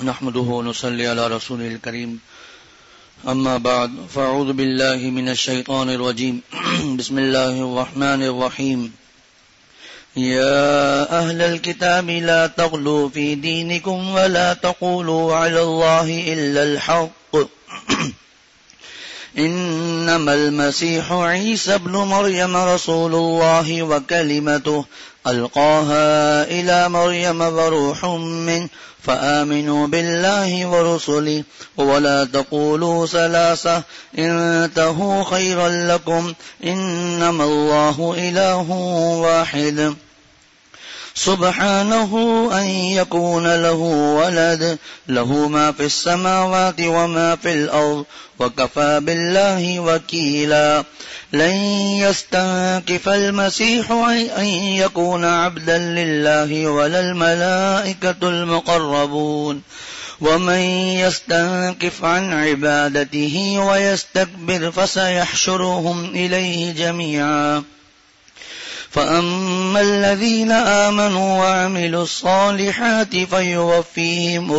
نحمده ونصلي على رسوله الكريم أما بعد فأعوذ بالله من الشيطان الرجيم بسم الله الرحمن الرحيم يا أهل الكتاب لا تغلوا في دينكم ولا تقولوا على الله إلا الحق إنما المسيح عيسى ابن مريم رسول الله وكلمته ألقاها إلى مريم وروح منه فآمنوا بالله ورسله ولا تقولوا ثلاثة انتهوا خيرا لكم إنما الله إله واحد سبحانه أن يكون له ولد له ما في السماوات وما في الأرض وكفى بالله وكيلا لن يستنكف المسيح أن يكون عبدا لله ولا الملائكة المقربون ومن يستنكف عن عبادته ويستكبر فسيحشرهم إليه جميعا فأما الذين آمنوا وعملوا الصالحات فيوفيهم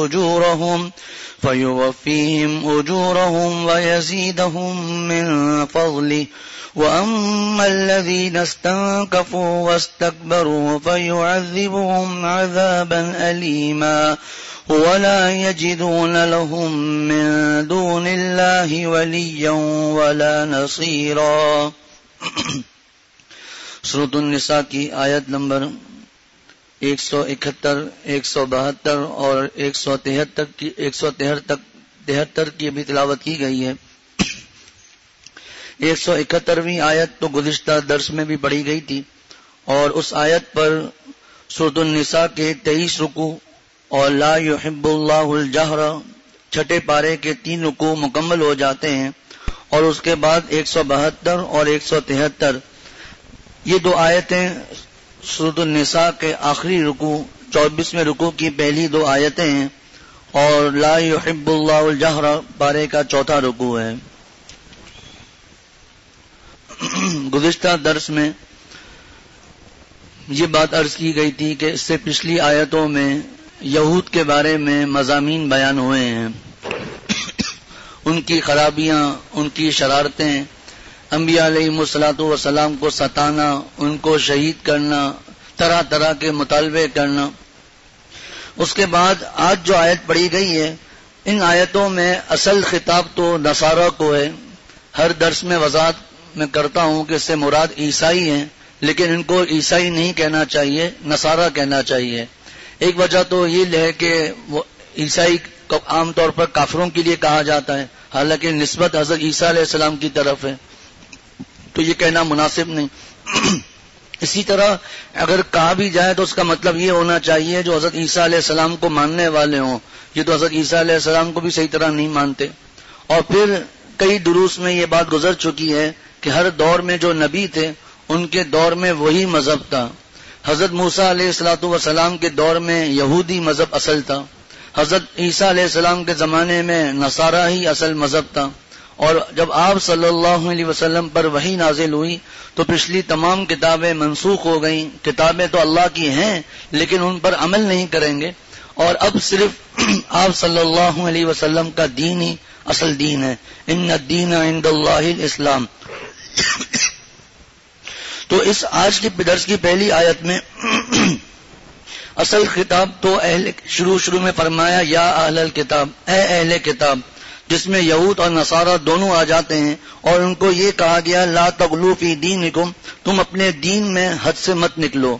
أجورهم ويزيدهم من فضله وأما الذين استنكفوا واستكبروا فيعذبهم عذابا أليما ولا يجدون لهم من دون الله وليا ولا نصيرا. سورۃ النساء کی آیت نمبر 171، 172 اور 173 کی بھی تلاوت کی گئی ہے. 171ویں آیت تو گزشتہ درس میں بھی پڑھی گئی تھی، اور اس آیت پر سورۃ النساء کے 23 رکوع اور لا يحب اللہ الجہر چھٹے پارے کے 3 رکوع مکمل ہو جاتے ہیں، اور اس کے بعد 172 اور 173 یہ 2 آیتیں سورۃ النساء کے آخری رکوع 24ویں رکوع کی پہلی 2 آیتیں ہیں، اور لا يحب اللہ الجہر پارے کا 4تھا رکوع ہے. گزشتہ درس میں یہ بات عرض کی گئی تھی کہ اس سے پچھلی آیتوں میں یہود کے بارے میں مضامین بیان ہوئے ہیں، ان کی خرابیاں، ان کی شرارتیں، انبیاء علیہ الصلوۃ والسلام کو ستانا، ان کو شہید کرنا، طرح طرح کے مطالبے کرنا. اس کے بعد آج جو آیت پڑھی گئی ہے، ان آیتوں میں اصل خطاب تو نصارہ کو ہے. ہر درس میں وضاحت میں کرتا ہوں کہ اس سے مراد عیسائی ہیں، لیکن ان کو عیسائی نہیں کہنا چاہیے، نصارہ کہنا چاہیے. ایک وجہ تو یہ ہے کہ وہ عیسائی عام طور پر کافروں کے لیے کہا جاتا ہے، حالانکہ نسبت حضرت عیسیٰ علیہ السلام کی طرف ہے، تو یہ کہنا مناسب نہیں. اسی طرح اگر کہا بھی جائے تو اس کا مطلب یہ ہونا چاہیے جو حضرت عیسیٰ علیہ السلام کو ماننے والے ہوں. یہ تو حضرت عیسیٰ علیہ السلام کو بھی صحیح طرح نہیں مانتے. اور پھر کئی دروس میں یہ بات گزر چکی ہے کہ ہر دور میں جو نبی تھے ان کے دور میں وہی مذہب تھا. حضرت موسیٰ علیہ السلام کے دور میں یہودی مذہب اصل تھا، حضرت عیسیٰ علیہ السلام کے زمانے میں نصارہ ہی اصل مذہب تھا. اور جب آپ صلی اللہ علیہ وسلم پر وحی نازل ہوئی تو پچھلی تمام کتابیں منسوخ ہو گئیں. کتابیں تو اللہ کی ہیں لیکن ان پر عمل نہیں کریں گے، اور اب صرف آپ صلی اللہ علیہ وسلم کا دین ہی اصل دین ہے. ان الدین عند اللہ الاسلام. تو اس آج کی درس کی پہلی آیت میں اصل خطاب تو شروع میں فرمایا یا اہل الکتاب، اے اہل کتاب، جس میں یہود اور نصارہ دونوں آ جاتے ہیں، اور ان کو یہ کہا گیا لا تغلو فی دینکم، تم اپنے دین میں حد سے مت نکلو.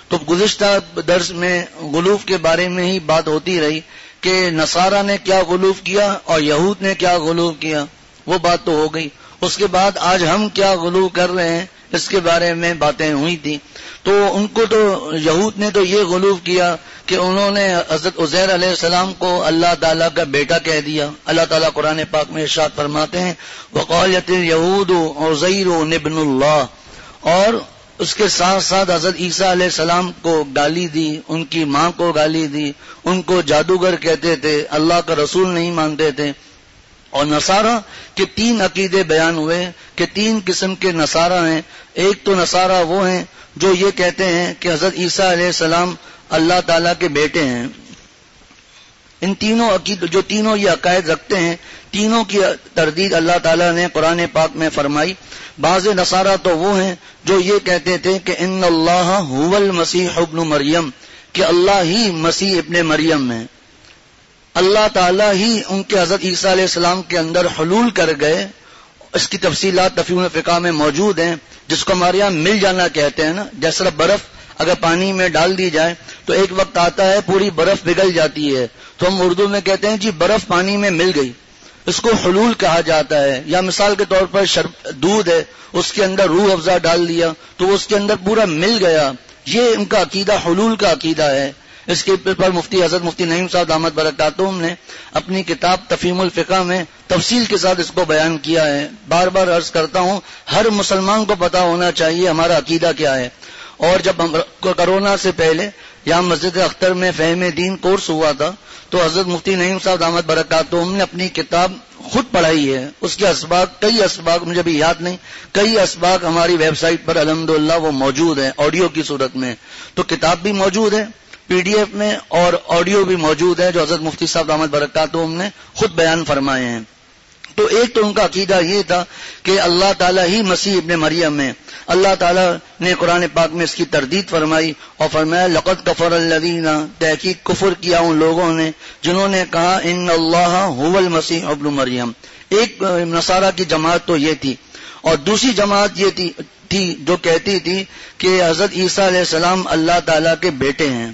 تو گزشتہ درس میں غلوف کے بارے میں ہی بات ہوتی رہی کہ نصارہ نے کیا غلوف کیا اور یہود نے کیا غلوف کیا، وہ بات تو ہو گئی. اس کے بعد آج ہم کیا غلو کر رہے ہیں اس کے بارے میں باتیں ہوئی تھی. تو ان کو تو یہود نے تو یہ غلوف کیا کہ انہوں نے حضرت عزیر علیہ السلام کو اللہ تعالیٰ کا بیٹا کہہ دیا. اللہ تعالیٰ قرآن پاک میں ارشاد فرماتے ہیں وقالت اليهود عزیر ابن اللہ، اور اس کے ساتھ ساتھ حضرت عیسیٰ علیہ السلام کو گالی دی، ان کی ماں کو گالی دی، ان کو جادوگر کہتے تھے، اللہ کا رسول نہیں مانتے تھے. اور نصارہ کے 3 عقیدے بیان ہوئے کہ 3 قسم کے نصارہ ہیں. ایک تو نصارہ وہ ہیں جو یہ کہتے ہیں کہ حضرت عیسیٰ علیہ السلام اللہ تعالیٰ کے بیٹے ہیں. ان تینوں عقید جو تینوں یہ عقائد رکھتے ہیں، تینوں کی تردید اللہ تعالیٰ نے قرآن پاک میں فرمائی۔ بعض نصارہ تو وہ ہیں جو یہ کہتے تھے کہ ان اللہ هو المسیح ابن مریم، کہ اللہ ہی مسیح ابن مریم ہے، اللہ تعالیٰ ہی ان کے حضرت عیسیٰ علیہ السلام کے اندر حلول کر گئے۔ اس کی تفصیلات تفہیم الفقہ میں موجود ہیں، جس کو ہمارے یہاں مل جانا کہتے ہیں نا، جیسا برف اگر پانی میں ڈال دی جائے تو ایک وقت آتا ہے پوری برف پگھل جاتی ہے، تو ہم اردو میں کہتے ہیں جی برف پانی میں مل گئی، اس کو حلول کہا جاتا ہے۔ یا مثال کے طور پر دودھ ہے، اس کے اندر روح افزا ڈال دیا تو اس کے اندر پورا مل گیا، یہ ان کا عقیدہ حلول کا عقیدہ ہے۔ اس کے پر حضرت مفتی نعیم صاحب دامت برکاتہم نے اپنی کتاب تفہیم الفقہ میں تفصیل کے ساتھ اس کو بیان کیا ہے۔ بار بار عرض کرتا ہوں، ہر مسلمان کو پتا ہونا چاہیے ہمارا عقیدہ کیا ہے۔ اور جب کرونا سے پہلے یہاں مسجد اختر میں فہم دین کورس ہوا تھا تو حضرت مفتی نعیم صاحب دامت برکاتہم نے اپنی کتاب خود پڑھائی ہے، اس کے اسباق کئی اسباق مجھے بھی یاد نہیں، کئی اسباق ہماری ویب سائٹ پر الحمدللہ وہ موجود ہیں آڈیو کی صورت میں، تو کتاب بھی موجود ہے پی ڈی ایف میں اور آڈیو بھی موجود ہے جو حضرت مفتی صاحب دامت برکاتہم نے خود بیان فرمائے ہیں۔ تو ایک تو ان کا عقیدہ یہ تھا کہ اللہ تعالیٰ ہی مسیح ابن مریم ہے۔ اللہ تعالیٰ نے قرآن پاک میں اس کی تردید فرمائی اور فرمایا لقد کفر الذین، تحقیق کفر کیا ان لوگوں نے جنہوں نے کہا ان اللہ هو المسیح ابن مریم۔ ایک نصارہ کی جماعت تو یہ تھی، اور دوسری جماعت یہ تھی جو کہتی تھی کہ حضرت عیسیٰ علیہ السلام اللہ تعالیٰ کے بیٹے ہیں۔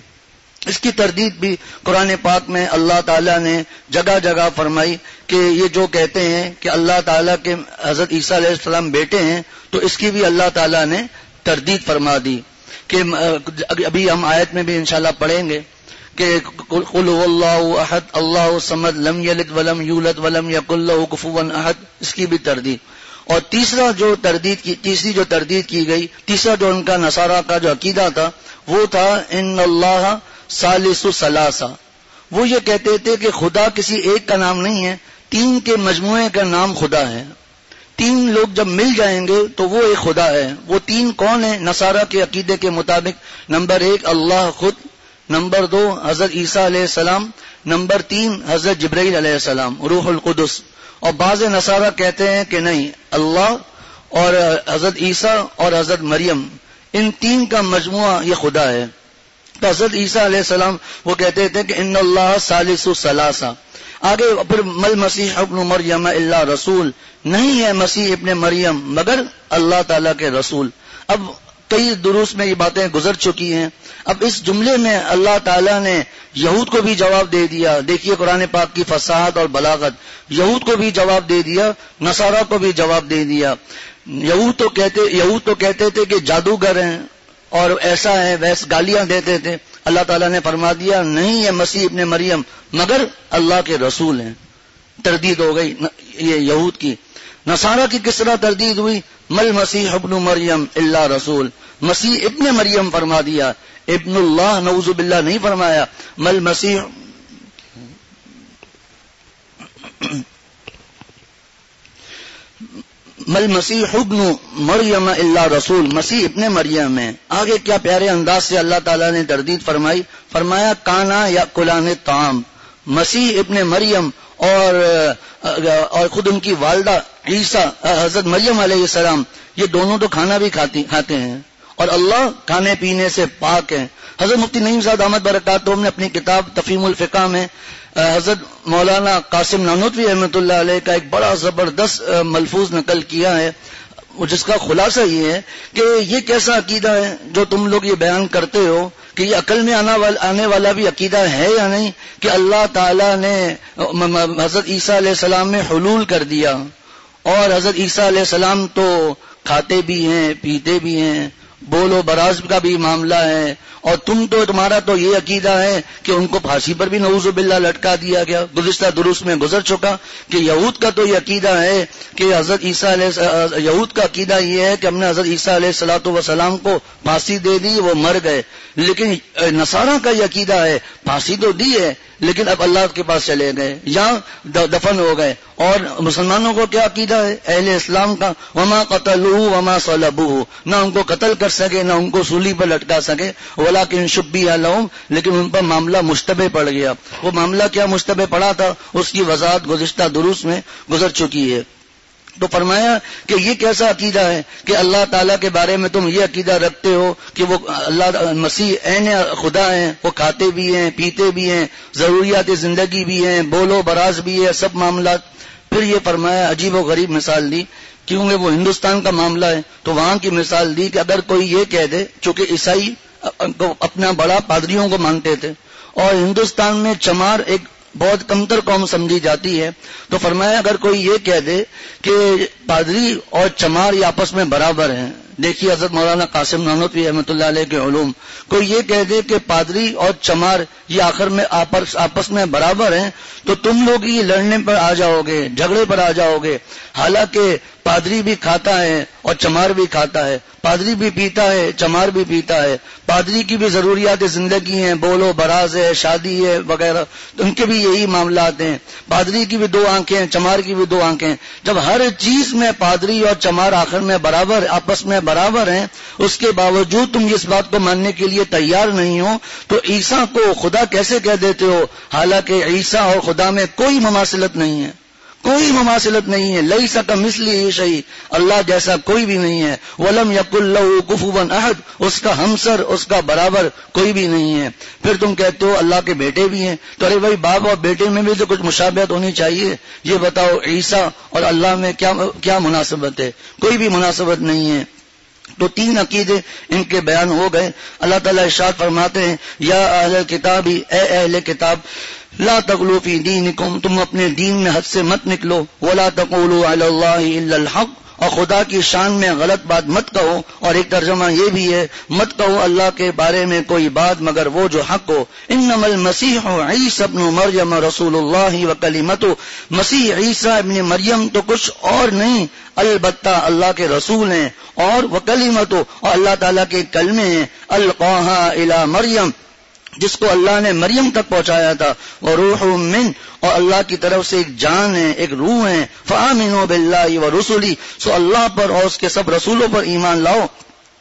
اس کی تردید بھی قرآن پاک میں اللہ تعالیٰ نے جگہ جگہ فرمائی کہ یہ جو کہتے ہیں کہ اللہ تعالیٰ کے حضرت عیسیٰ علیہ السلام بیٹے ہیں، تو اس کی بھی اللہ تعالیٰ نے تردید فرما دی کہ ابھی ہم آیت میں بھی انشاءاللہ پڑھیں گے کہ قل هو اللہ احد اللہ الصمد لم یلد ولم یولد ولم یکن لہ کفوا احد، اس کی بھی تردید۔ اور تیسری جو تردید کی گئی، تیسرا جو ان کا نصارہ کا جو عقیدہ تھا وہ تھا ان اللہ ثالث ثلاثہ۔ وہ یہ کہتے تھے کہ خدا کسی ایک کا نام نہیں ہے، تین کے مجموعے کا نام خدا ہے، تین لوگ جب مل جائیں گے تو وہ ایک خدا ہے۔ وہ تین کون ہیں نصارہ کے عقیدے کے مطابق؟ نمبر 1 اللہ خود، نمبر 2 حضرت عیسیٰ علیہ السلام، نمبر 3 حضرت جبرائیل علیہ السلام روح القدس۔ اور بعض نصارہ کہتے ہیں کہ نہیں، اللہ اور حضرت عیسیٰ اور حضرت مریم ان تین کا مجموعہ یہ خدا ہے۔ تو حضرت عیسیٰ علیہ السلام وہ کہتے تھے کہ ان اللہ ثالث ثلاثہ۔ آگے پھر مل مسیح ابن مریم الا رسول، نہیں ہے مسیح ابن مریم مگر اللہ تعالیٰ کے رسول۔ اب کئی دروس میں یہ باتیں گزر چکی ہیں، اب اس جملے میں اللہ تعالیٰ نے یہود کو بھی جواب دے دیا۔ دیکھیے قرآن پاک کی فصاحت اور بلاغت، یہود کو بھی جواب دے دیا، نصارہ کو بھی جواب دے دیا۔ یہود تو کہتے تھے کہ جادوگر ہیں اور ایسا ہے ویسے گالیاں دیتے تھے، اللہ تعالیٰ نے فرما دیا نہیں ہے مسیح ابن مریم مگر اللہ کے رسول ہیں۔ تردید ہو گئی یہ یہود کی۔ نصارہ کی کس طرح تردید ہوئی؟ مل مسیح ابن مریم الا رسول، مسیح ابن مریم فرما دیا، ابن اللہ نعوذ باللہ نہیں فرمایا۔ مل مسیح مل مسیح ابن مریم الا رسول، مسیح ابن مریم ہے۔ آگے کیا پیارے انداز سے اللہ تعالیٰ نے تردید فرمائی، فرمایا کانا یا کلان طعام، مسیح ابن مریم اور خود ان کی والدہ عیسیٰ حضرت مریم علیہ السلام یہ دونوں تو کھانا بھی کھاتے ہیں اور اللہ کھانے پینے سے پاک ہے۔ حضرت مفتی نعیم صاحب دامت برکاتہم نے اپنی کتاب تفہیم الفقہ میں حضرت مولانا قاسم نانوتوی رحمۃ اللہ علیہ کا ایک بڑا زبردست ملفوظ نقل کیا ہے، جس کا خلاصہ یہ ہے کہ یہ کیسا عقیدہ ہے جو تم لوگ یہ بیان کرتے ہو کہ یہ عقل میں آنے والا بھی عقیدہ ہے یا نہیں کہ اللہ تعالیٰ نے حضرت عیسیٰ علیہ السلام میں حلول کر دیا، اور حضرت عیسیٰ علیہ السلام تو کھاتے بھی ہیں پیتے بھی ہیں، بول و براز کا بھی معاملہ ہے، اور تمہارا تو یہ عقیدہ ہے کہ ان کو پھانسی پر بھی نعوذ باللہ لٹکا دیا گیا۔ گزشتہ دروس میں گزر چکا کہ یہود کا تو یہ عقیدہ ہے کہ حضرت عیسیٰ یہود کا عقیدہ یہ ہے کہ ہم نے حضرت عیسیٰ علیہ الصلوۃ والسلام کو پھانسی دے دی، وہ مر گئے، لیکن نصارہ کا یہ عقیدہ ہے پھانسی تو دی ہے لیکن اب اللہ کے پاس چلے گئے یا دفن ہو گئے. اور مسلمانوں کو کیا عقیدہ ہے اہل اسلام کا؟ وما قتلوه وما صلبوه، نہ ان کو قتل کر سکے نہ ان کو سولی پر لٹکا سکے، ولکن شبیہ لہم، لیکن ان پر معاملہ مشتبہ پڑ گیا. وہ معاملہ کیا مشتبہ پڑا تھا اس کی وضاحت گزشتہ دروس میں گزر چکی ہے. تو فرمایا کہ یہ کیسا عقیدہ ہے کہ اللہ تعالیٰ کے بارے میں تم یہ عقیدہ رکھتے ہو کہ وہ اللہ مسیح عین خدا ہیں، وہ کھاتے بھی ہیں پیتے بھی ہیں، ضروریات زندگی بھی ہیں، بولو براز بھی ہے، سب معاملات. پھر یہ فرمایا عجیب و غریب مثال دی، کیونکہ وہ ہندوستان کا معاملہ ہے تو وہاں کی مثال دی کہ اگر کوئی یہ کہہ دے، چونکہ عیسائی اپنا بڑا پادریوں کو مانتے تھے اور ہندوستان میں چمار ایک بہت کمتر قوم سمجھی جاتی ہے، تو فرمایا اگر کوئی یہ کہہ دے کہ پادری اور چمار یہ آپس میں برابر ہیں. دیکھیے حضرت مولانا قاسم نانوتوی رحمۃ اللہ علیہ کے علوم، کوئی یہ کہہ دے کہ پادری اور چمار یہ آخر میں آپس میں برابر ہیں تو تم لوگ یہ لڑنے پر آ جاؤ گے، جھگڑے پر آ جاؤ گے. حالانکہ پادری بھی کھاتا ہے اور چمار بھی کھاتا ہے، پادری بھی پیتا ہے چمار بھی پیتا ہے، پادری کی بھی ضروریات زندگی ہیں، بولو براز ہے، شادی ہے وغیرہ، تو ان کے بھی یہی معاملات ہیں. پادری کی بھی دو آنکھیں ہیں، چمار کی بھی دو آنکھیں. جب ہر چیز میں پادری اور چمار آخر میں برابر آپس میں برابر ہیں، اس کے باوجود تم اس بات کو ماننے کے لیے تیار نہیں ہو تو عیسیٰ کو خدا کیسے کہہ دیتے ہو؟ حالانکہ عیسیٰ اور خدا میں کوئی مماثلت نہیں ہے، کوئی مماثلت نہیں ہے. لیس کمثلہ شیء، اللہ جیسا کوئی بھی نہیں ہے. ولم یکن لہ کفوا احد، اس کا ہمسر اس کا برابر کوئی بھی نہیں ہے. پھر تم کہتے ہو اللہ کے بیٹے بھی ہیں، تو ارے بھائی باپ اور بیٹے میں بھی تو کچھ مشابہت ہونی چاہیے. یہ بتاؤ عیسیٰ اور اللہ میں کیا مناسبت ہے؟ کوئی بھی مناسبت نہیں ہے. تو تین عقیدے ان کے بیان ہو گئے. اللہ تعالیٰ ارشاد فرماتے ہیں یا اہل الکتاب، اے اہل کتاب، لا تغلوا فی دینکم، تم اپنے دین میں حد سے مت نکلو، ولا تقولوا علی اللہ الا الحق، اور خدا کی شان میں غلط بات مت کہو. اور ایک ترجمہ یہ بھی ہے مت کہو اللہ کے بارے میں کوئی بات مگر وہ جو حق ہو. انما المسیح عیسی ابن مریم رسول اللہ وکلمتہ، مسیح عیسیٰ ابن مریم تو کچھ اور نہیں البتہ اللہ کے رسول ہیں، اور وکلمتہ، اور اللہ تعالیٰ کے کلمے ہیں، القاہا الی مریم، جس کو اللہ نے مریم تک پہنچایا تھا، وروح من، اور اللہ کی طرف سے ایک جان ہے، ایک روح ہے. فآمنوا باللہ ورسلہ، سو اللہ پر اور اس کے سب رسولوں پر ایمان لاؤ.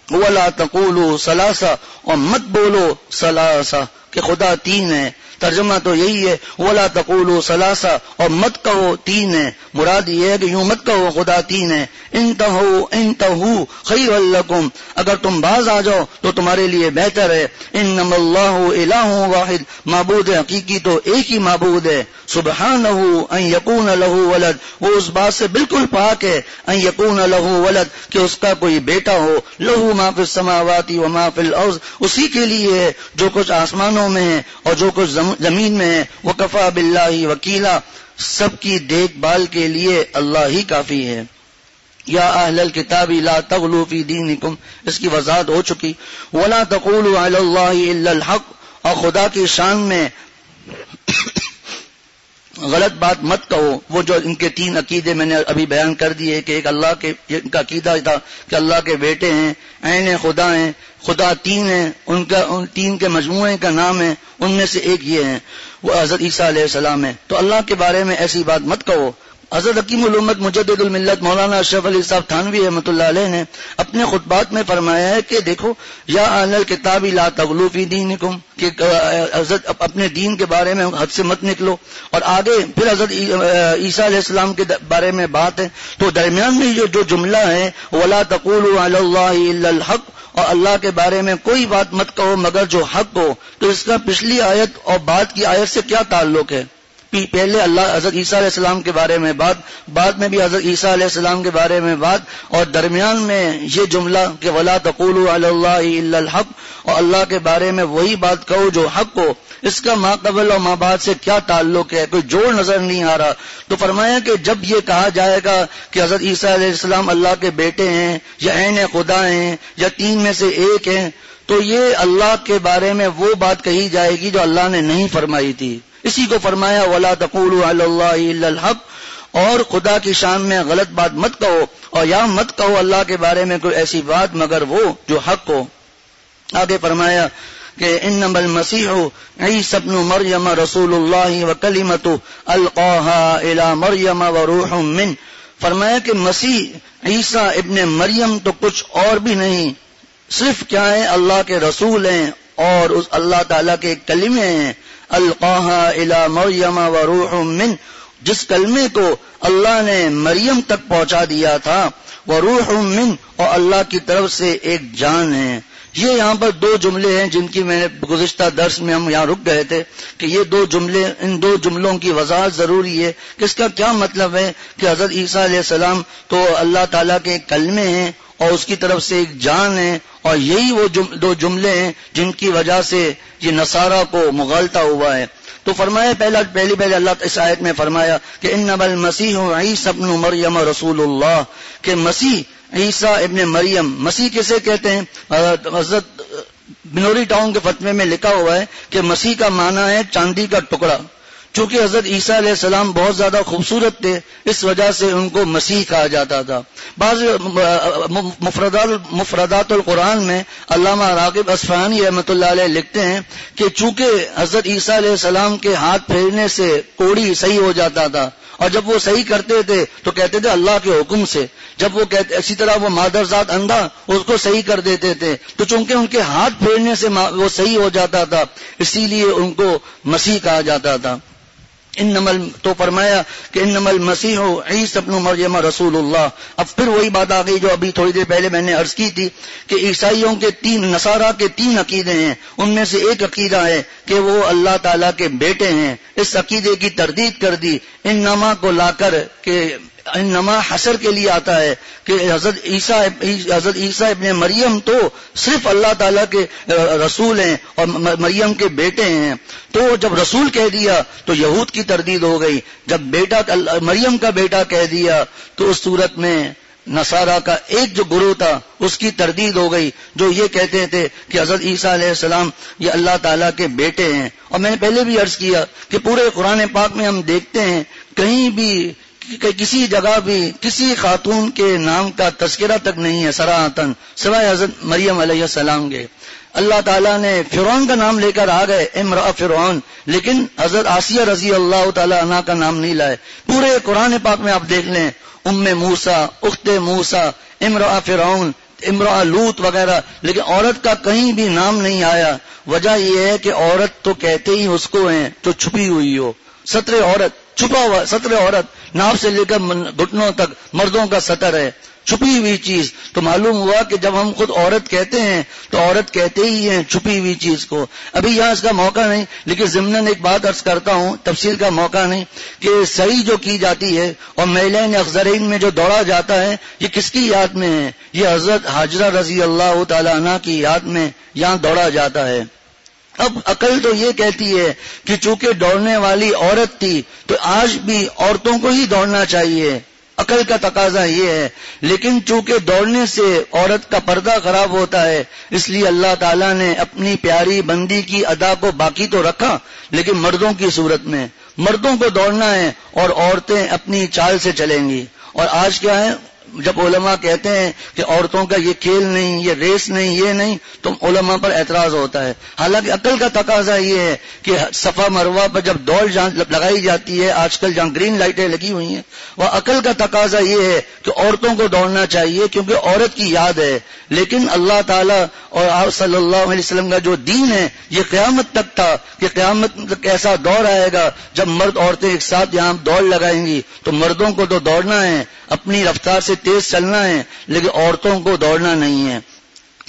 ولا تقولوا ثلاثہ، اور مت بولو ثلاثہ کہ خدا تین ہے. ترجمہ تو یہی ہے ولا تقولوا ثلاثہ، اور مت کہو تین ہے. مراد یہ ہے کہ یوں مت کہو خدا تین ہے. انتہو خیر لکم، اگر تم باز آ جاؤ تو تمہارے لیے بہتر ہے. انما اللہ الہ واحد، معبود حقیقی تو ایک ہی معبود ہے. سبحانہ ان یکون لہ ولد، وہ اس بات سے بالکل پاک ہے ان یکون لہ ولد کہ اس کا کوئی بیٹا ہو. لہ ما فی السماوات و ما فی الارض، اسی کے لیے ہے جو کچھ آسمانوں میں ہے اور جو کچھ زمین میں ہے. وکفا باللہ وکیلا، سب کی دیکھ بھال کے لیے اللہ ہی کافی ہے. یا اہل الکتاب لا تغلوا فی دینکم، اس کی وضاحت ہو چکی. ولا تقولوا علی اللہ الا الحق، اور خدا کی شان میں غلط بات مت کہو. وہ جو ان کے تین عقیدے میں نے ابھی بیان کر دیے کہ ایک اللہ کے ان کا عقیدہ تھا کہ اللہ کے بیٹے ہیں، عین خدا ہیں، خدا تین ہیں، ان تین کے مجموعے کا نام ہے، ان میں سے ایک یہ ہے وہ حضرت عیسیٰ علیہ السلام ہے. تو اللہ کے بارے میں ایسی بات مت کہو. حضرت حکیم الامت مجدد الملت مولانا اشرف علی صاحب تھانوی رحمۃ اللہ علیہ نے اپنے خطبات میں فرمایا ہے کہ دیکھو یا اہل الکتاب لا تغلوا فی دینکم، کہ حضرت اپنے دین کے بارے میں حد سے مت نکلو. اور آگے پھر حضرت عیسیٰ علیہ السلام کے بارے میں بات ہے. تو درمیان میں جو جملہ ہے ولا تقولوا علی اللہ الا الحق، اور اللہ کے بارے میں کوئی بات مت کہو مگر جو حق ہو، تو اس کا پچھلی آیت اور بعد کی آیت سے کیا تعلق ہے؟ پہلے اللہ حضرت عیسیٰ علیہ السلام کے بارے میں بات، بعد میں بھی حضرت عیسیٰ علیہ السلام کے بارے میں بات، اور درمیان میں یہ جملہ کہ ولا تقولوا علی اللہ الا الحق، اور اللہ کے بارے میں وہی بات کہو جو حق ہو. اس کا ما قبل اور ما بعد سے کیا تعلق ہے؟ کوئی جوڑ نظر نہیں آ رہا. تو فرمایا کہ جب یہ کہا جائے گا کہ حضرت عیسیٰ علیہ السلام اللہ کے بیٹے ہیں یا عین خدا ہیں یا تین میں سے ایک ہیں، تو یہ اللہ کے بارے میں وہ بات کہی جائے گی جو اللہ نے نہیں فرمائی تھی. اسی کو فرمایا ولا تقولوا علی اللہ الا الحق، اور خدا کی شان میں غلط بات مت کہو، اور یا مت کہو اللہ کے بارے میں کوئی ایسی بات مگر وہ جو حق ہو. آگے فرمایا کہ انما المسیح عیسی ابن مریم رسول اللہ وکلمۃ القاها الی مریم وروح منہ، فرمایا کہ مسیح عیسیٰ ابن مریم تو کچھ اور بھی نہیں، صرف کیا ہے اللہ کے رسول ہیں اور اس اللہ تعالیٰ کے کلمے ہیں، القاها الی مریم وروح منہ، جس کلمے کو اللہ نے مریم تک پہنچا دیا تھا، وروح منہ، اور اللہ کی طرف سے ایک جان ہے۔ یہ یہاں پر دو جملے ہیں جن کی میں نے گزشتہ درس میں ہم یہاں رک گئے تھے کہ یہ دو جملے، ان دو جملوں کی وضاحت ضروری ہے کہ اس کا کیا مطلب ہے کہ حضرت عیسیٰ علیہ السلام تو اللہ تعالیٰ کے کلمے ہیں اور اس کی طرف سے ایک جان ہے، اور یہی وہ دو جملے ہیں جن کی وجہ سے یہ نصارہ کو مغالطہ ہوا ہے۔ تو فرمایا پہلے اللہ اس آیت میں فرمایا کہ انما المسیح عیسی ابن مریم رسول اللہ، کہ مسیح عیسیٰ ابن مریم، مسیح کسے کہتے ہیں؟ حضرت بنوری ٹاؤن کے فتوے میں لکھا ہوا ہے کہ مسیح کا معنی ہے چاندی کا ٹکڑا۔ چونکہ حضرت عیسیٰ علیہ السلام بہت زیادہ خوبصورت تھے، اس وجہ سے ان کو مسیح کہا جاتا تھا۔ بعض مفردات القرآن میں علامہ راغب اصفہانی رحمۃ اللہ علیہ لکھتے ہیں کہ چونکہ حضرت عیسیٰ علیہ السلام کے ہاتھ پھیرنے سے کوڑی صحیح ہو جاتا تھا، اور جب وہ صحیح کرتے تھے تو کہتے تھے اللہ کے حکم سے، جب وہ کہتے اسی طرح وہ مادرزاد اندھا اس کو صحیح کر دیتے تھے، تو چونکہ ان کے ہاتھ پھیرنے سے وہ صحیح ہو جاتا تھا، اسی لیے ان کو مسیح کہا جاتا تھا۔ تو فرمایا کہ انما المسیح عیسی ابن مریم رسول اللہ۔ اب پھر وہی بات آ گئی جو ابھی تھوڑی دیر پہلے میں نے عرض کی تھی کہ عیسائیوں کے نصارہ کے تین عقیدے ہیں، ان میں سے ایک عقیدہ ہے کہ وہ اللہ تعالیٰ کے بیٹے ہیں۔ اس عقیدے کی تردید کر دی، انما کو لا کر کہ انما حسر کے لیے آتا ہے کہ حضرت عیسیٰ ابن مریم تو صرف اللہ تعالیٰ کے رسول ہیں اور مریم کے بیٹے ہیں۔ تو جب رسول کہہ دیا تو یہود کی تردید ہو گئی، جب بیٹا مریم کا بیٹا کہہ دیا تو اس صورت میں نصارہ کا ایک جو گروہ تھا اس کی تردید ہو گئی، جو یہ کہتے تھے کہ حضرت عیسیٰ علیہ السلام یہ اللہ تعالیٰ کے بیٹے ہیں۔ اور میں نے پہلے بھی عرض کیا کہ پورے قرآن پاک میں ہم دیکھتے ہیں کہیں بھی کہ کسی جگہ بھی کسی خاتون کے نام کا تذکرہ تک نہیں ہے صراحتاً، سوائے حضرت مریم علیہ السلام کے۔ اللہ تعالیٰ نے فرعون کا نام لے کر آ گئے، امرأ فرعون، لیکن حضرت آسیہ رضی اللہ تعالیٰ عنہ کا نام نہیں لائے۔ پورے قرآن پاک میں آپ دیکھ لیں، ام موسیٰ، اخت موسیٰ، امرأ فرعون، امرأ لوط وغیرہ، لیکن عورت کا کہیں بھی نام نہیں آیا۔ وجہ یہ ہے کہ عورت تو کہتے ہی اس کو ہیں جو چھپی ہوئی ہو، ستر عورت، چھپا ہوا ستر عورت، ناف سے لے کر گھٹنوں تک مردوں کا ستر ہے، چھپی ہوئی چیز۔ تو معلوم ہوا کہ جب ہم خود عورت کہتے ہیں تو عورت کہتے ہی ہیں چھپی ہوئی چیز کو۔ ابھی یہاں اس کا موقع نہیں، لیکن ضمناً ایک بات عرض کرتا ہوں، تفصیل کا موقع نہیں، کہ صحیح جو کی جاتی ہے اور میلین اخضرین میں جو دوڑا جاتا ہے یہ کس کی یاد میں ہے؟ یہ حضرت حاجرہ رضی اللہ تعالی عنہ کی یاد میں یہاں دوڑا جاتا ہے۔ اب عقل تو یہ کہتی ہے کہ چونکہ دوڑنے والی عورت تھی تو آج بھی عورتوں کو ہی دوڑنا چاہیے، عقل کا تقاضا یہ ہے، لیکن چونکہ دوڑنے سے عورت کا پردہ خراب ہوتا ہے، اس لیے اللہ تعالیٰ نے اپنی پیاری بندی کی ادا کو باقی تو رکھا، لیکن مردوں کی صورت میں مردوں کو دوڑنا ہے اور عورتیں اپنی چال سے چلیں گی۔ اور آج کیا ہے، جب علماء کہتے ہیں کہ عورتوں کا یہ کھیل نہیں، یہ ریس نہیں، یہ نہیں، تو علماء پر اعتراض ہوتا ہے۔ حالانکہ عقل کا تقاضا یہ ہے کہ صفا مروہ پر جب دوڑ لگائی جاتی ہے، آج کل جہاں گرین لائٹیں لگی ہوئی ہیں، وہ عقل کا تقاضا یہ ہے کہ عورتوں کو دوڑنا چاہیے کیونکہ عورت کی یاد ہے۔ لیکن اللہ تعالیٰ اور آپ صلی اللہ علیہ وسلم کا جو دین ہے یہ قیامت تک تھا کہ قیامت تک ایسا دور آئے گا جب مرد عورتیں ایک ساتھ یہاں دوڑ لگائیں گی، تو مردوں کو تو دوڑنا ہے، اپنی رفتار سے تیز چلنا ہے، لیکن عورتوں کو دوڑنا نہیں ہے۔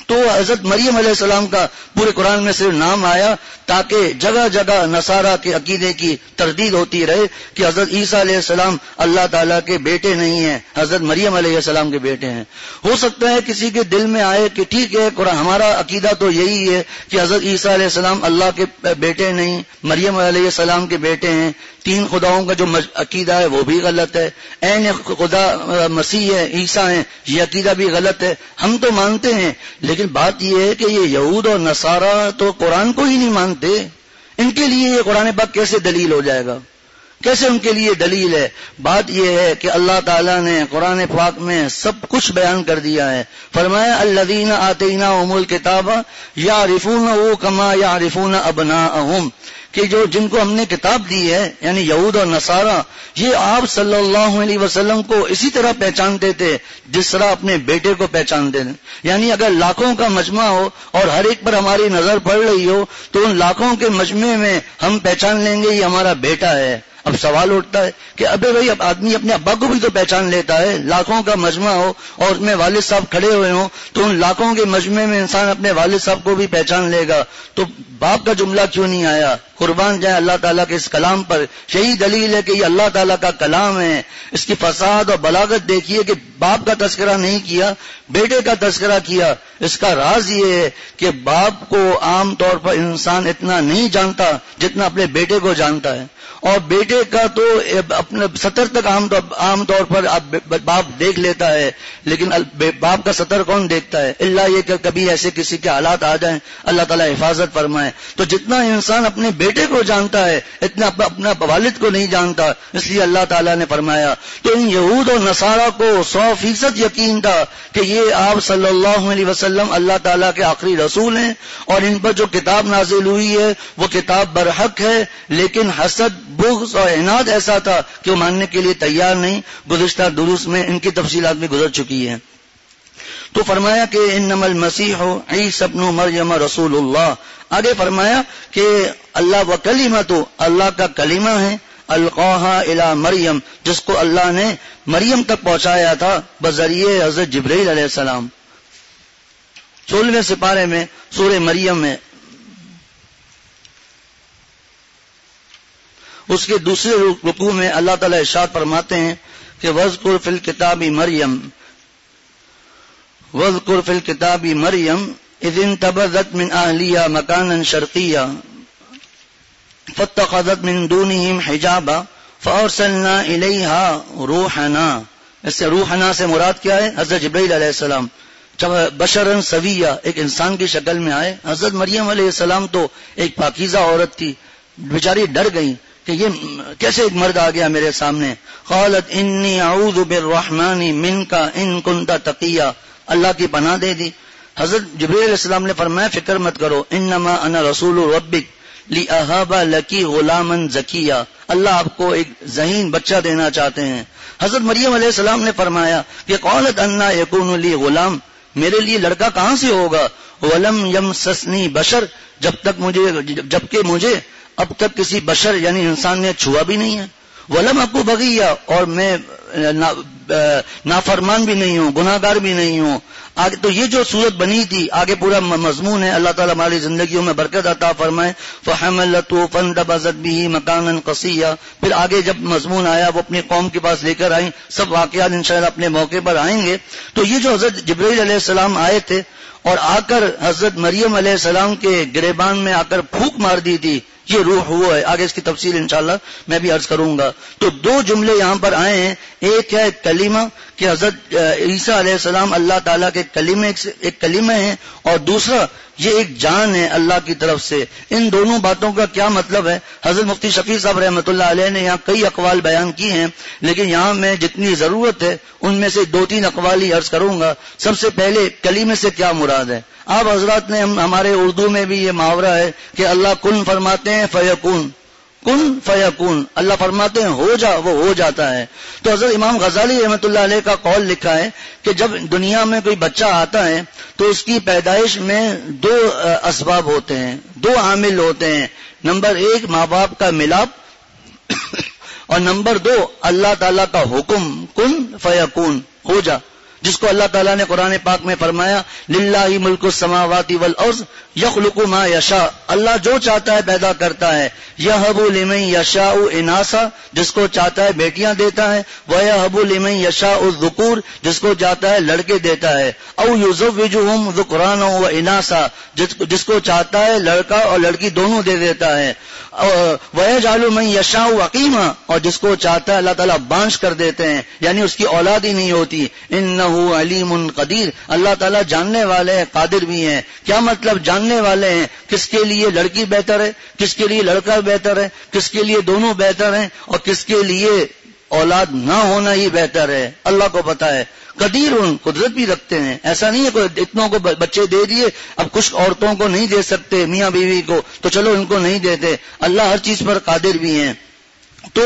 تو حضرت مریم علیہ السلام کا پورے قرآن میں صرف نام آیا تاکہ جگہ جگہ نصارہ کے عقیدے کی تردید ہوتی رہے کہ حضرت عیسیٰ علیہ السلام اللہ تعالیٰ کے بیٹے نہیں ہیں، حضرت مریم علیہ السلام کے بیٹے ہیں۔ ہو سکتا ہے کسی کے دل میں آئے کہ ٹھیک ہے قرآن ہمارا عقیدہ تو یہی ہے کہ حضرت عیسیٰ علیہ السلام اللہ کے بیٹے نہیں، مریم علیہ السلام کے بیٹے ہیں، تین خداؤں کا جو عقیدہ ہے وہ بھی غلط ہے، عین خدا مسیح ہے، عیسیٰ ہیں، یہ عقیدہ بھی غلط ہے۔ ہم تو مانتے ہیں، لیکن بات یہ ہے کہ یہ یہود اور نصارہ تو قرآن کو ہی نہیں مانتے، ان کے لیے یہ قرآن پاک کیسے دلیل ہو جائے گا؟ کیسے ان کے لیے دلیل ہے؟ بات یہ ہے کہ اللہ تعالیٰ نے قرآن پاک میں سب کچھ بیان کر دیا ہے. فرمایا الذین آتیناہم الکتاب یعرفونہ کما یعرفون ابناءہم، کہ جو جن کو ہم نے کتاب دی ہے یعنی یہود اور نصارہ، یہ آپ صلی اللہ علیہ وسلم کو اسی طرح پہچانتے تھے جس طرح اپنے بیٹے کو پہچانتے تھے. یعنی اگر لاکھوں کا مجمع ہو اور ہر ایک پر ہماری نظر پڑ رہی ہو تو ان لاکھوں کے مجمع میں ہم پہچان لیں گے یہ ہمارا بیٹا ہے. اب سوال اٹھتا ہے کہ ابے بھائی اب آدمی اپنے ابا کو بھی تو پہچان لیتا ہے، لاکھوں کا مجمع ہو اور اس میں والد صاحب کھڑے ہوئے ہوں تو ان لاکھوں کے مجمع میں انسان اپنے والد صاحب کو بھی پہچان لے گا، تو باپ کا جملہ کیوں نہیں آیا؟ قربان جائیں اللہ تعالیٰ کے اس کلام پر. یہی دلیل ہے کہ یہ اللہ تعالیٰ کا کلام ہے. اس کی فصاحت اور بلاغت دیکھیے کہ باپ کا تذکرہ نہیں کیا، بیٹے کا تذکرہ کیا. اس کا راز یہ ہے کہ باپ کو عام طور پر انسان اتنا نہیں جانتا جتنا اپنے بیٹے کو جانتا ہے، اور بیٹے کا تو اپنے سطر تک عام طور پر باپ دیکھ لیتا ہے، لیکن باپ کا سطر کون دیکھتا ہے؟ اللہ یہ کہ کبھی ایسے کسی کے حالات آ جائیں، اللہ تعالیٰ حفاظت فرمائے. تو جتنا انسان اپنے بیٹے کو جانتا ہے اتنا اپنا والد کو نہیں جانتا. اس لیے اللہ تعالیٰ نے فرمایا تو ان یہود اور نصارہ کو 100% یقین تھا کہ یہ آپ صلی اللہ علیہ وسلم اللہ تعالیٰ کے آخری رسول ہیں اور ان پر جو کتاب نازل ہوئی ہے وہ کتاب برحق ہے، لیکن حسد، بغض اور عناد ایسا تھا کہ وہ ماننے کے لیے تیار نہیں. گزشتہ دروس میں ان کی تفصیلات بھی گزر چکی ہیں. تو فرمایا کہ انما المسیح عیسی ابن مریم رسول اللہ. آگے فرمایا کہ اللہ و کلمۃ، اللہ کا کلمہ ہے، القاہا الی مریم، جس کو اللہ نے مریم تک پہنچایا تھا بذریعے حضرت جبرائیل علیہ السلام. 16ویں سپارے میں سورہ مریم میں اس کے دوسرے رکوع میں اللہ تعالیٰ ارشاد فرماتے ہیں کہ وَاذْكُرْ فِي الْكِتَابِ مریم، وَاذْكُرْ فِي الْكِتَابِ مریم اذ انتبذت من اہلیہ مکانا شرقیہ فاتخذت من دونہم حجابا فارسلنا الیہا روحنا. اس سے روحنا سے مراد کیا ہے؟ حضرت جبرائیل علیہ السلام. بشرن سویہ، ایک انسان کی شکل میں آئے. حضرت مریم علیہ السلام تو ایک پاکیزہ عورت تھی، بیچاری ڈر گئی کہ یہ کیسے ایک مرد آ گیا میرے سامنے. قالت انی اعوذ بالرحمن منک ان کنت تقیہ، اللہ کی پناہ دے دی. حضرت جبرائیل علیہ السلام نے فرمایا فکر مت کرو، انما انا رسول ربک لأہب لکی غلاما زکیہ، اللہ آپ کو ایک ذہین بچہ دینا چاہتے ہیں. حضرت مریم علیہ السلام نے فرمایا کہ قالت انا یکون لی غلام، میرے لیے لڑکا کہاں سے ہوگا؟ ولم یمسسنی بشر، جبکہ مجھے اب تک کسی بشر یعنی انسان نے چھوا بھی نہیں ہے. ولم اکو بغیہ، اور میں نافرمان بھی نہیں ہوں، گناہ گار بھی نہیں ہوں. آگے تو یہ جو صورت بنی تھی، آگے پورا مضمون ہے. اللہ تعالیٰ ہماری زندگیوں میں برکت عطا فرمائے. فحملته فانتبذت به مکانا قصیا. پھر آگے جب مضمون آیا وہ اپنی قوم کے پاس لے کر آئیں. سب واقعات انشاءاللہ اپنے موقع پر آئیں گے. تو یہ جو حضرت جبرائیل علیہ السلام آئے تھے اور آ کر حضرت مریم علیہ السلام کے گریبان میں آ کر پھونک مار دی تھی، یہ روح ہوا ہے. آگے اس کی تفصیل انشاءاللہ میں بھی عرض کروں گا. تو دو جملے یہاں پر آئے ہیں، ایک ہے کلمہ کہ حضرت عیسیٰ علیہ السلام اللہ تعالیٰ کے ایک کلمہ ہیں، اور دوسرا یہ ایک جان ہے اللہ کی طرف سے. ان دونوں باتوں کا کیا مطلب ہے؟ حضرت مفتی شفیع صاحب رحمۃ اللہ علیہ نے یہاں کئی اقوال بیان کی ہیں، لیکن یہاں میں جتنی ضرورت ہے ان میں سے 2-3 اقوال ہی عرض کروں گا. سب سے پہلے کلمے سے کیا مراد ہے؟ آپ حضرات نے ہمارے اردو میں بھی یہ محاورہ ہے کہ اللہ کن فرماتے ہیں فیکون، کن فیکون، اللہ فرماتے ہیں ہو جا، وہ ہو جاتا ہے. تو حضرت امام غزالی رحمۃ اللہ علیہ کا قول لکھا ہے کہ جب دنیا میں کوئی بچہ آتا ہے تو اس کی پیدائش میں 2 اسباب ہوتے ہیں، 2 عامل ہوتے ہیں. نمبر 1 ماں باپ کا ملاپ اور نمبر 2 اللہ تعالیٰ کا حکم کن فیکون، ہو جا، جس کو اللہ تعالیٰ نے قرآن پاک میں فرمایا للہ ملک السماوات والارض یخلق ما یشاء، اللہ جو چاہتا ہے پیدا کرتا ہے. یہب لمن یشاء اناسا، جس کو چاہتا ہے بیٹیاں دیتا ہے. ویہب لمن یشاء الذکور، جس کو چاہتا ہے لڑکے دیتا ہے. او یزوجہم ذکرانا و اناسا، جس کو چاہتا ہے لڑکا اور لڑکی دونوں دے دیتا ہے. وَيَجْعَلُ مَن يَشَاءُ عَقِيمًا، اور جس کو چاہتا ہے اللہ تعالیٰ بانج کر دیتے ہیں، یعنی اس کی اولاد ہی نہیں ہوتی. إِنَّهُ عَلِيمٌ قَدِيرٌ، اللہ تعالیٰ جاننے والے ہیں، قادر بھی ہیں. کیا مطلب جاننے والے ہیں؟ کس کے لیے لڑکی بہتر ہے، کس کے لیے لڑکا بہتر ہے، کس کے لیے دونوں بہتر ہیں، اور کس کے لیے اولاد نہ ہونا ہی بہتر ہے، اللہ کو پتا ہے. قدیر، قدرت بھی رکھتے ہیں. ایسا نہیں ہے کوئی اتنوں کو بچے دے دیے، اب کچھ عورتوں کو نہیں دے سکتے، میاں بیوی کو، تو چلو ان کو نہیں دیتے. اللہ ہر چیز پر قادر بھی ہیں. تو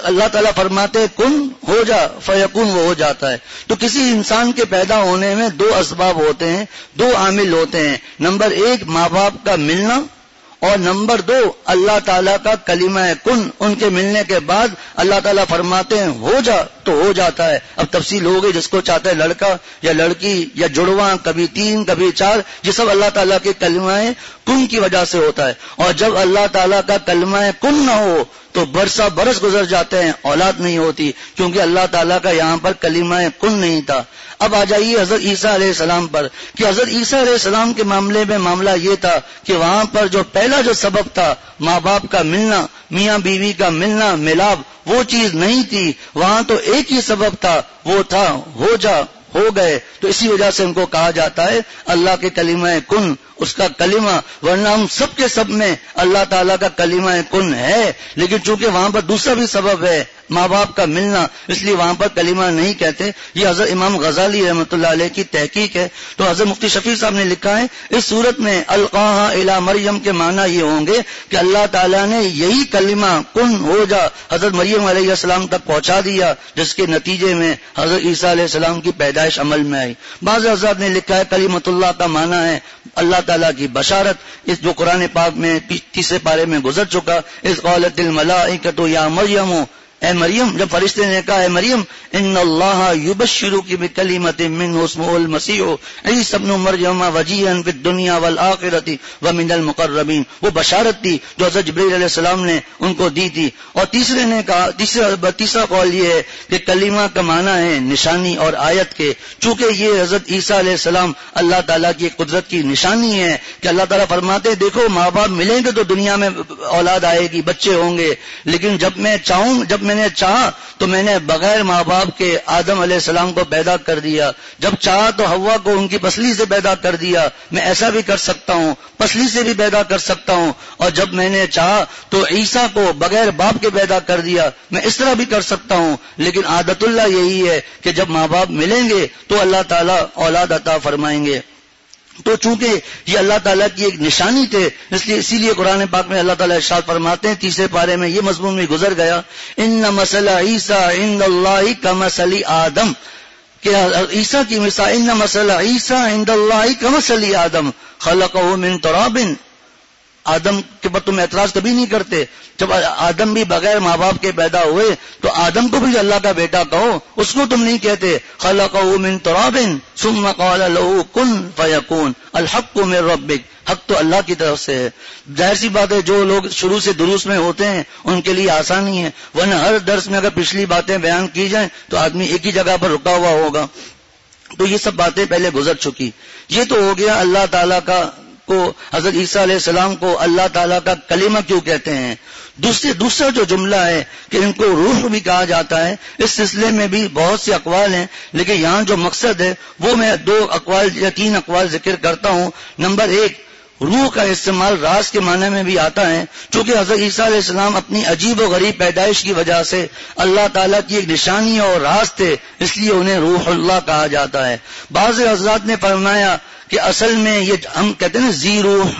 اللہ تعالیٰ فرماتے کن ہو جا فیکون، وہ ہو جاتا ہے. تو کسی انسان کے پیدا ہونے میں دو اسباب ہوتے ہیں، دو عامل ہوتے ہیں. نمبر ایک ماں باپ کا ملنا، اور نمبر دو اللہ تعالیٰ کا کلمہ کن. ان کے ملنے کے بعد اللہ تعالیٰ فرماتے ہیں ہو جا تو ہو جاتا ہے. اب تفصیل ہو گئی، جس کو چاہتا ہے لڑکا یا لڑکی یا جڑواں، کبھی 3 کبھی 4، یہ سب اللہ تعالیٰ کے کلمہ کن کی وجہ سے ہوتا ہے. اور جب اللہ تعالیٰ کا کلمہ کن نہ ہو تو برس گزر جاتے ہیں، اولاد نہیں ہوتی، کیونکہ اللہ تعالیٰ کا یہاں پر کلمہ کن نہیں تھا. اب آ جائیے حضرت عیسیٰ علیہ السلام پر، کہ حضرت عیسیٰ علیہ السلام کے معاملے میں معاملہ یہ تھا کہ وہاں پر جو پہلا جو سبب تھا ماں باپ کا ملنا، میاں بیوی کا ملنا، ملاپ، وہ چیز نہیں تھی. وہاں تو ایک ہی سبب تھا، وہ تھا ہو جا، ہو گئے. تو اسی وجہ سے ان کو کہا جاتا ہے اللہ کے کلمہ کن، اس کا کلمہ. ورنہ ہم سب کے سب میں اللہ تعالیٰ کا کلمہ کن ہے، لیکن چونکہ وہاں پر دوسرا بھی سبب ہے ماں باپ کا ملنا، اس لیے وہاں پر کلمہ نہیں کہتے. یہ حضرت امام غزالی رحمۃ اللہ علیہ کی تحقیق ہے. تو حضرت مفتی شفیع صاحب نے لکھا ہے اس صورت میں القاہا الی مریم کے معنی یہ ہوں گے کہ اللہ تعالیٰ نے یہی کلمہ کن ہو جا حضرت مریم علیہ السلام تک پہنچا دیا، جس کے نتیجے میں حضرت عیسیٰ علیہ السلام کی پیدائش عمل میں آئی. بعض حضرات نے لکھا ہے کلمۃ اللہ کا معنی ہے اللہ تعالیٰ کی بشارت، اس جو قرآن پاک میں 30 پارے میں گزر چکا. اذ قالت الملائکۃ یا مریم، اے مریم، جب فرشتے نے کہا اے مریم ان اللہ یبشرک بکلمۃ منہ اسمہ المسیح عیسی ابن مریم وجیہا فی الدنیا والآخرۃ ومن المقربین، وہ بشارت تھی جو حضرت جبرائیل علیہ السلام نے ان کو دی تھی. اور تیسرے نے کہا، تیسرا قول یہ ہے کہ کلمہ کا معنی ہے نشانی اور آیت کے. چونکہ یہ حضرت عیسیٰ علیہ السلام اللہ تعالیٰ کی قدرت کی نشانی ہے کہ اللہ تعالیٰ فرماتے ہیں دیکھو ماں باپ ملیں گے تو دنیا میں اولاد آئے گی، بچے ہوں گے، لیکن جب میں نے چاہا تو میں نے بغیر ماں باپ کے آدم علیہ السلام کو پیدا کر دیا. جب چاہا تو حوا کو ان کی پسلی سے پیدا کر دیا. میں ایسا بھی کر سکتا ہوں، پسلی سے بھی پیدا کر سکتا ہوں. اور جب میں نے چاہا تو عیسیٰ کو بغیر باپ کے پیدا کر دیا. میں اس طرح بھی کر سکتا ہوں. لیکن عادت اللہ یہی ہے کہ جب ماں باپ ملیں گے تو اللہ تعالیٰ اولاد عطا فرمائیں گے. تو چونکہ یہ اللہ تعالیٰ کی ایک نشانی تھے، اسی لیے قرآن پاک میں اللہ تعالیٰ ارشاد فرماتے ہیں 30 پارے میں، یہ مضمون بھی گزر گیا، ان مثل عیسیٰ عند اللہ کمثل آدم، کہ عیسیٰ کی مثال، ان مثل عیسیٰ عند اللہ کمثل آدم خلقہ من تراب. آدم کے پر تم اعتراض کبھی نہیں کرتے، جب آدم بھی بغیر ماں باپ کے پیدا ہوئے تو آدم کو بھی اللہ کا بیٹا کہو، اس کو تم نہیں کہتے. خلقہ من تراب ثم قال له کن فیکون الحق من ربک، حق تو اللہ کی طرف سے ہے. ظاہر سی بات ہے جو لوگ شروع سے دروس میں ہوتے ہیں ان کے لیے آسانی ہے، ورنہ ہر درس میں اگر پچھلی باتیں بیان کی جائیں تو آدمی ایک ہی جگہ پر رکا ہوا ہوگا. تو یہ سب باتیں پہلے گزر چکی. یہ تو ہو گیا اللہ تعالیٰ کا کو، حضرت عیسیٰ علیہ السلام کو اللہ تعالیٰ کا کلمہ کیوں کہتے ہیں. دوسرا جو جملہ ہے کہ ان کو روح بھی کہا جاتا ہے، اس سلسلے میں بھی بہت سے اقوال ہیں، لیکن یہاں جو مقصد ہے وہ میں 2 اقوال یا 3 اقوال ذکر کرتا ہوں. نمبر 1، روح کا استعمال راز کے معنی میں بھی آتا ہے، چونکہ حضرت عیسیٰ علیہ السلام اپنی عجیب و غریب پیدائش کی وجہ سے اللہ تعالیٰ کی ایک نشانی اور راز تھے، اس لیے انہیں روح اللہ کہا جاتا ہے. بعض حضرات نے فرمایا کہ اصل میں یہ ہم کہتے ہیں نا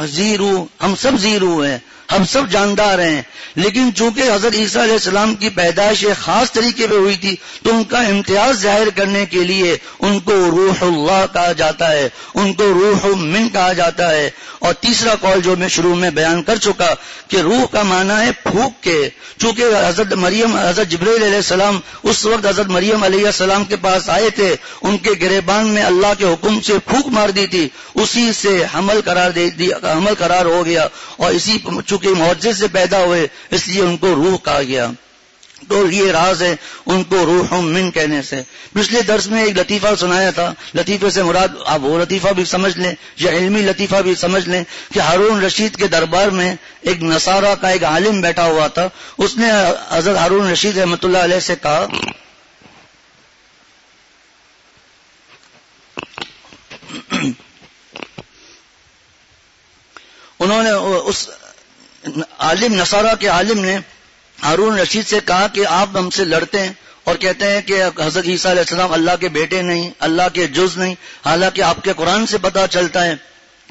زیرو، ہم سب زیرو ہیں، ہم سب جاندار ہیں، لیکن چونکہ حضرت عیسیٰ علیہ السلام کی پیدائش ایک خاص طریقے پہ ہوئی تھی تو ان کا امتیاز ظاہر کرنے کے لیے ان کو روح اللہ کہا جاتا ہے، ان کو روح من کہا جاتا ہے. اور تیسرا قول جو میں شروع میں بیان کر چکا کہ روح کا معنی ہے پھونک کے، چونکہ حضرت جبرائیل علیہ السلام اس وقت حضرت مریم علیہ السلام کے پاس آئے تھے، ان کے گریبان میں اللہ کے حکم سے پھونک مار دی تھی، اسی سے حمل قرار ہو گیا، اور اسی چونکہ معجزے سے پیدا ہوئے اس لیے ان کو روح کہا گیا. تو یہ راز ہے ان کو روح من کہنے سے. پچھلے درس میں ایک لطیفہ سنایا تھا. لطیفے سے مراد آپ وہ لطیفہ بھی سمجھ لیں یا علمی لطیفہ بھی سمجھ لیں کہ ہارون رشید کے دربار میں ایک نصارہ کا ایک عالم بیٹھا ہوا تھا. اس نے حضرت ہارون رشید رحمۃ اللہ علیہ سے کہا انہوں نے اس عالم نصارہ کے عالم نے ہارون رشید سے کہا کہ آپ ہم سے لڑتے ہیں اور کہتے ہیں کہ حضرت عیسیٰ علیہ السلام اللہ کے بیٹے نہیں، اللہ کے جز نہیں، حالانکہ آپ کے قرآن سے پتہ چلتا ہے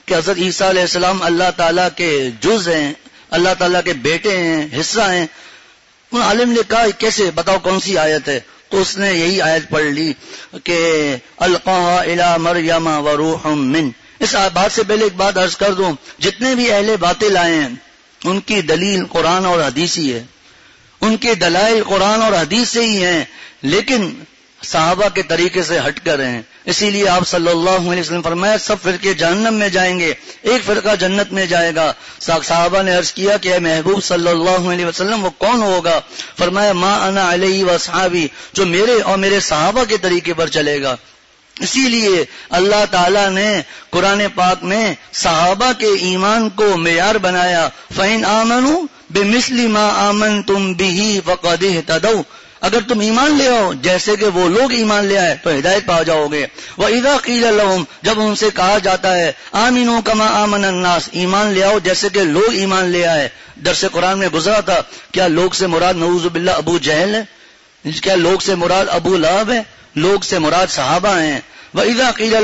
کہ حضرت عیسیٰ علیہ السلام اللہ تعالیٰ کے جز ہیں، اللہ تعالیٰ کے بیٹے ہیں، حصہ ہیں. ان عالم نے کہا کیسے، بتاؤ کون سی آیت ہے؟ تو اس نے یہی آیت پڑھ لی کہ القاها الی مریم وروح من. اس بات سے پہلے ایک بات عرض کر دوں، جتنے بھی اہل باطل آئے ہیں ان کی دلیل قرآن اور حدیث ہی ہے، ان کے دلائل قرآن اور حدیث سے ہی ہیں، لیکن صحابہ کے طریقے سے ہٹ کر ہیں. اسی لیے آپ صلی اللہ علیہ وسلم فرمایا سب فرقے جہنم میں جائیں گے، ایک فرقہ جنت میں جائے گا. صحابہ نے عرض کیا کہ اے محبوب صلی اللہ علیہ وسلم وہ کون ہوگا؟ فرمایا ما انا علیہ واصحابی، جو میرے اور میرے صحابہ کے طریقے پر چلے گا. اسی لیے اللہ تعالیٰ نے قرآن پاک میں صحابہ کے ایمان کو معیار بنایا. فَإِنْ آمَنُوا بِمِثْلِ مَا آمَنْتُمْ بِهِ فَقَدِ اهْتَدَوْا، اگر تم ایمان لے آؤ جیسے کہ وہ لوگ ایمان لے آئے تو ہدایت پا جاؤ گے. وَإِذَا قِيلَ لَهُمْ، جب ان سے کہا جاتا ہے آمِنُوا كَمَا آمَنَ النَّاسِ، ایمان لے آؤ جیسے کہ لوگ ایمان لے آئے. درس قرآن میں گزرا تھا، کیا لوگ سے مراد نعوذ باللہ ابو جہل ہے؟ کیا لوگ سے مراد ابو لہب ہے؟ لوگ سے مراد صحابہ ہیں. وَإِذَا قِيلَ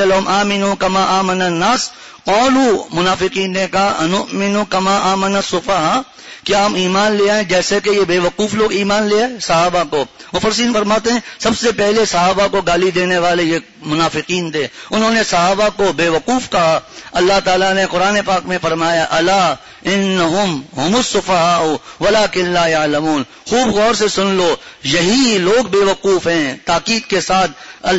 لَهُمْ آمِنُوا كَمَا آمَنَ النَّاسِ قَالُوا، منافقین نے کہا أَنُؤْمِنُ كَمَا آمَنَ السُّفَهَاءُ، کیا ہم ایمان لے آئیں جیسے کہ یہ بے وقوف لوگ ایمان لے آئے صحابہ کو. مفسرین فرماتے ہیں سب سے پہلے صحابہ کو گالی دینے والے یہ منافقین تھے، انہوں نے صحابہ کو بے وقوف کہا. اللہ تعالیٰ نے قرآن پاک میں فرمایا الا انہم هم السفہاء ولکن لا یعلمون، خوب غور سے سن لو، یہی لوگ بے وقوف ہیں، تاکید کے ساتھ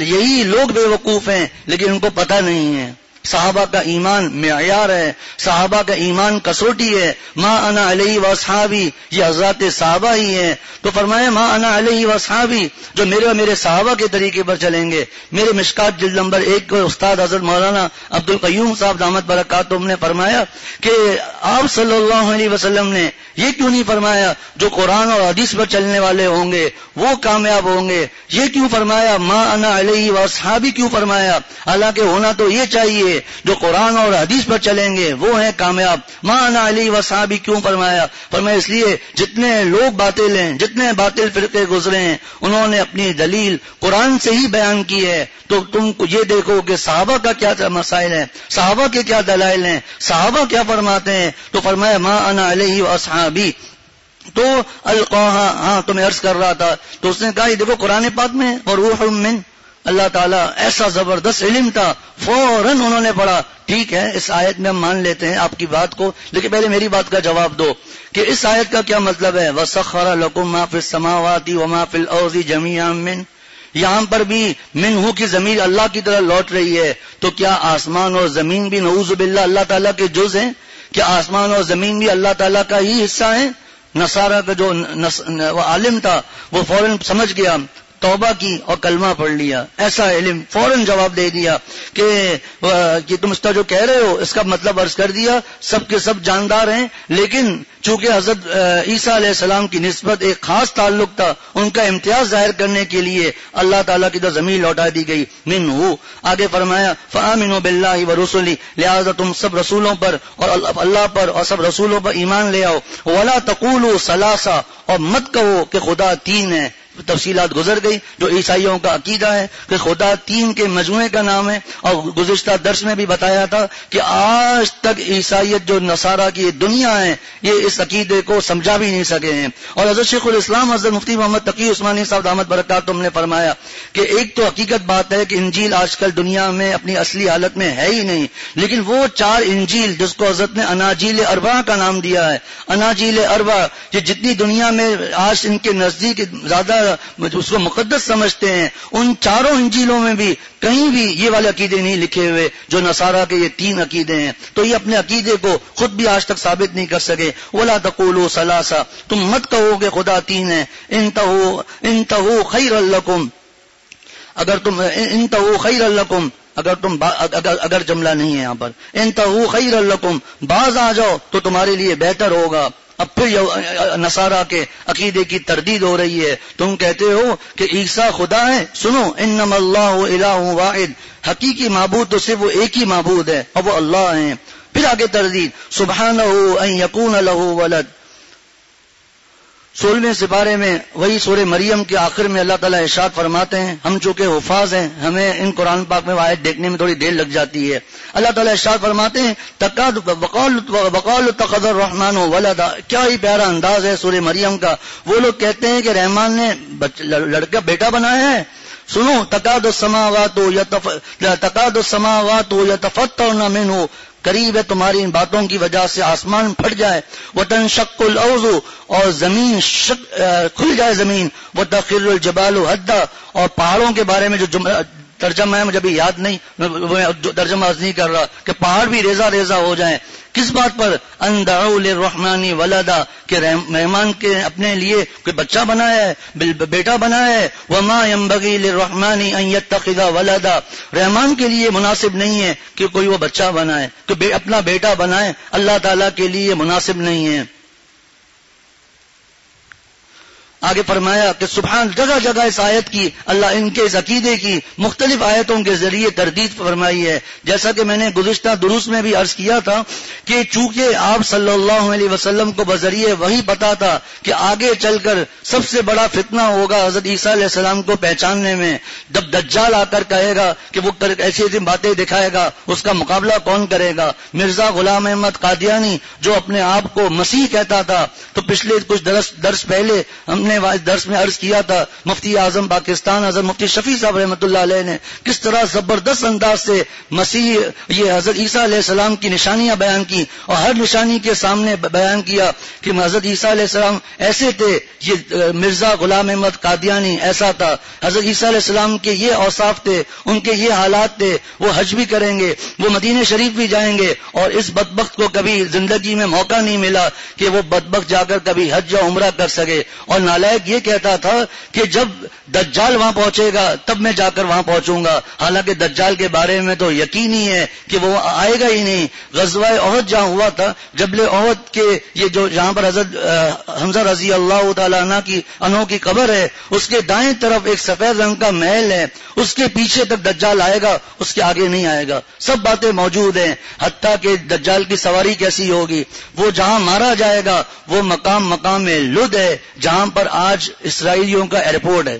یہی لوگ بے وقوف ہیں لیکن ان کو پتہ نہیں ہے. صحابہ کا ایمان معیار ہے، صحابہ کا ایمان کسوٹی ہے. ما انا علیہ واصحابی، یہ حضرات صحابہ ہی ہیں. تو فرمایا ما انا علیہ واصحابی، جو میرے اور میرے صحابہ کے طریقے پر چلیں گے. میرے مشکات جلد نمبر 1 کو استاد حضرت مولانا عبد القیوم صاحب دامت برکاتہم نے فرمایا کہ آپ صلی اللہ علیہ وسلم نے یہ کیوں نہیں فرمایا جو قرآن اور حدیث پر چلنے والے ہوں گے وہ کامیاب ہوں گے؟ یہ کیوں فرمایا ما انا علیہ واصحابی کیوں فرمایا؟ حالانکہ ہونا تو یہ چاہیے جو قرآن اور حدیث پر چلیں گے وہ ہیں کامیاب. ما انا علیہ واصحابی کیوں فرمایا؟ فرمایا اس لیے جتنے لوگ باطل ہیں، جتنے باطل فرقے گزرے ہیں، انہوں نے اپنی دلیل قرآن سے ہی بیان کی ہے. تو تم کو یہ دیکھو کہ صحابہ کا کیا مسائل ہیں، صحابہ کے کیا دلائل ہیں، صحابہ کیا فرماتے ہیں. تو فرمایا ما انا علیہ واصحابی. تو القاها، ہاں تو میں عرض کر رہا تھا، تو اس نے کہا یہ دیکھو قرآن پاک میں وروح من، اللہ تعالیٰ ایسا زبردست علم تھا، فوراً انہوں نے پڑھا. ٹھیک ہے اس آیت میں ہم مان لیتے ہیں آپ کی بات کو، لیکن پہلے میری بات کا جواب دو کہ اس آیت کا کیا مطلب ہے. وَسَخَّرَ لَكُم مَّا فِي السَّمَاوَاتِ وَمَا فِي الْأَرْضِ جَمِيعًا مِّنْهُ، یہاں پر بھی منہ کی ضمیر اللہ کی طرح لوٹ رہی ہے. تو کیا آسمان اور زمین بھی نعوذ باللہ اللہ تعالیٰ کے جز ہیں؟ کیا آسمان اور زمین بھی اللہ تعالیٰ کا ہی حصہ ہیں؟ نصارہ کا جو عالم تھا وہ فوراً سمجھ گیا، توبہ کی اور کلمہ پڑھ لیا. ایسا علم فوراً جواب دے دیا کہ تم اس کا جو کہہ رہے ہو اس کا مطلب عرض کر دیا. سب کے سب جاندار ہیں، لیکن چونکہ حضرت عیسیٰ علیہ السلام کی نسبت ایک خاص تعلق تھا، ان کا امتیاز ظاہر کرنے کے لیے اللہ تعالیٰ کی طرف ضمیر لوٹا دی گئی. منہ آگے فرمایا فآمنوا باللہ ورسلہ، لہذا تم سب رسولوں پر اور اللہ پر اور سب رسولوں پر ایمان لے آؤ. ولا تقولوا ثلاثہ، اور مت کہو کہ خدا تین ہے. تفصیلات گزر گئی جو عیسائیوں کا عقیدہ ہے کہ خدا تین کے مجموعے کا نام ہے. اور گزشتہ درس میں بھی بتایا تھا کہ آج تک عیسائیت جو نصارہ کی دنیا ہے یہ اس عقیدے کو سمجھا بھی نہیں سکے ہیں. اور حضرت شیخ الاسلام حضرت مفتی محمد تقی عثمانی صاحب دامت برکاتہم نے فرمایا کہ ایک تو حقیقت بات ہے کہ انجیل آج کل دنیا میں اپنی اصلی حالت میں ہے ہی نہیں، لیکن وہ 4 انجیل جس کو حضرت نے اناجیل اربعہ کا نام دیا ہے، اناجیل اربعہ، یہ جتنی دنیا میں آج ان کے نزدیک زیادہ اس کو مقدس سمجھتے ہیں، ان چاروں انجیلوں میں بھی کہیں بھی یہ والے عقیدے نہیں لکھے ہوئے جو نصارہ کے یہ 3 عقیدے ہیں. تو یہ اپنے عقیدے کو خود بھی آج تک ثابت نہیں کر سکے. وَلَا تَقُولُوا ثَلَاثَةٌ، تم مت کہو کہ خدا 3 ہے. انتہوا خیرا لکم، اگر تم انتہوا خیرا لکم، اگر جملہ نہیں ہے یہاں پر، انتہوا خیرا لکم، باز آ جاؤ تو تمہارے لیے بہتر ہوگا. اب پھر نصارہ کے عقیدے کی تردید ہو رہی ہے. تم کہتے ہو کہ عیسیٰ خدا ہے. سنو، انما اللہ الہ واحد، حقیقی معبود تو صرف وہ ایک ہی معبود ہے اور وہ اللہ ہیں. پھر آگے تردید، سبحانہ ان یکون لہ ولد. 16ویں سپارے میں وہی سورہ مریم کے آخر میں اللہ تعالیٰ ارشاد فرماتے ہیں، ہم چونکہ حفاظ ہیں ہمیں ان قرآن پاک میں آیت دیکھنے میں تھوڑی دیر لگ جاتی ہے. اللہ تعالیٰ ارشاد فرماتے ہیں وقال اتخذ الرحمن ولدا. کیا ہی پیارا انداز ہے سورہ مریم کا. وہ لوگ کہتے ہیں کہ رحمان نے لڑکا بیٹا بنایا ہے. سنو، تکاد السماوات یتفطرن منہ، قریب ہے تمہاری ان باتوں کی وجہ سے آسمان پھٹ جائے. وتنشق الارض، اور زمین کھل جائے زمین. وتخر الجبال ہدا، اور پہاڑوں کے بارے میں جو ترجمہ ہے مجھے ابھی یاد نہیں، ترجمہ نہیں کر رہا، کہ پہاڑ بھی ریزہ ریزہ ہو جائیں. کس بات پر؟ ان دعوا للرحمن ولدا، کہ رحمان کے اپنے لیے کوئی بچہ بنایا ہے، بیٹا بنایا ہے. وما ينبغي للرحمن ان يتخذ ولدا، رحمان کے لیے مناسب نہیں ہے کہ کوئی وہ بچہ بنائے، کہ اپنا بیٹا بنائے. اللہ تعالیٰ کے لیے مناسب نہیں ہے. آگے فرمایا کہ سبحان، جگہ جگہ اس آیت کی اللہ ان کے اس عقیدے کی مختلف آیتوں کے ذریعے تردید فرمائی ہے. جیسا کہ میں نے گزشتہ دروس میں بھی عرض کیا تھا کہ چونکہ آپ صلی اللہ علیہ وسلم کو بذریعے وہی پتا تھا کہ آگے چل کر سب سے بڑا فتنہ ہوگا حضرت عیسیٰ علیہ السلام کو پہچاننے میں. جب دجال آ کر کہے گا کہ وہ ایسی ایسی باتیں دکھائے گا، اس کا مقابلہ کون کرے گا؟ مرزا غلام احمد قادیانی جو اپنے آپ کو مسیح کہتا تھا، تو پچھلے کچھ درس پہلے ہم نے درس میں عرض کیا تھا مفتی اعظم پاکستان حضرت مفتی شفیع صاحب رحمۃ اللہ علیہ نے کس طرح زبردست انداز سے مسیح یہ حضرت عیسیٰ علیہ السلام کی نشانیاں بیان کی، اور ہر نشانی کے سامنے بیان کیا کہ حضرت عیسیٰ علیہ السلام ایسے تھے. یہ مرزا غلام احمد قادیانی ایسا تھا. حضرت عیسیٰ علیہ السلام کے یہ اوصاف تھے، ان کے یہ حالات تھے. وہ حج بھی کریں گے، وہ مدینہ شریف بھی جائیں گے، اور اس بدبخت کو کبھی زندگی میں موقع نہیں ملا کہ وہ بدبخت جا کر کبھی حج یا عمرہ کر سکے. اور نالائق یہ کہتا تھا کہ جب دجال وہاں پہنچے گا تب میں جا کر وہاں پہنچوں گا. حالانکہ دجال کے بارے میں تو یقین ہی ہے کہ وہ آئے گا ہی نہیں. غزوہ احد جہاں ہوا تھا، جبل احد کے یہ جو جہاں پر حضرت حمزہ رضی اللہ تعالیٰ عنہ کی قبر ہے، اس کے دائیں طرف ایک سفید رنگ کا محل ہے، اس کے پیچھے تک دجال آئے گا، اس کے آگے نہیں آئے گا. سب باتیں موجود ہیں، حتیٰ کہ دجال کی سواری کیسی ہوگی. وہ جہاں مارا جائے گا وہ مقام لد ہے، جہاں پر آج اسرائیلیوں کا ایئرپورٹ ہے.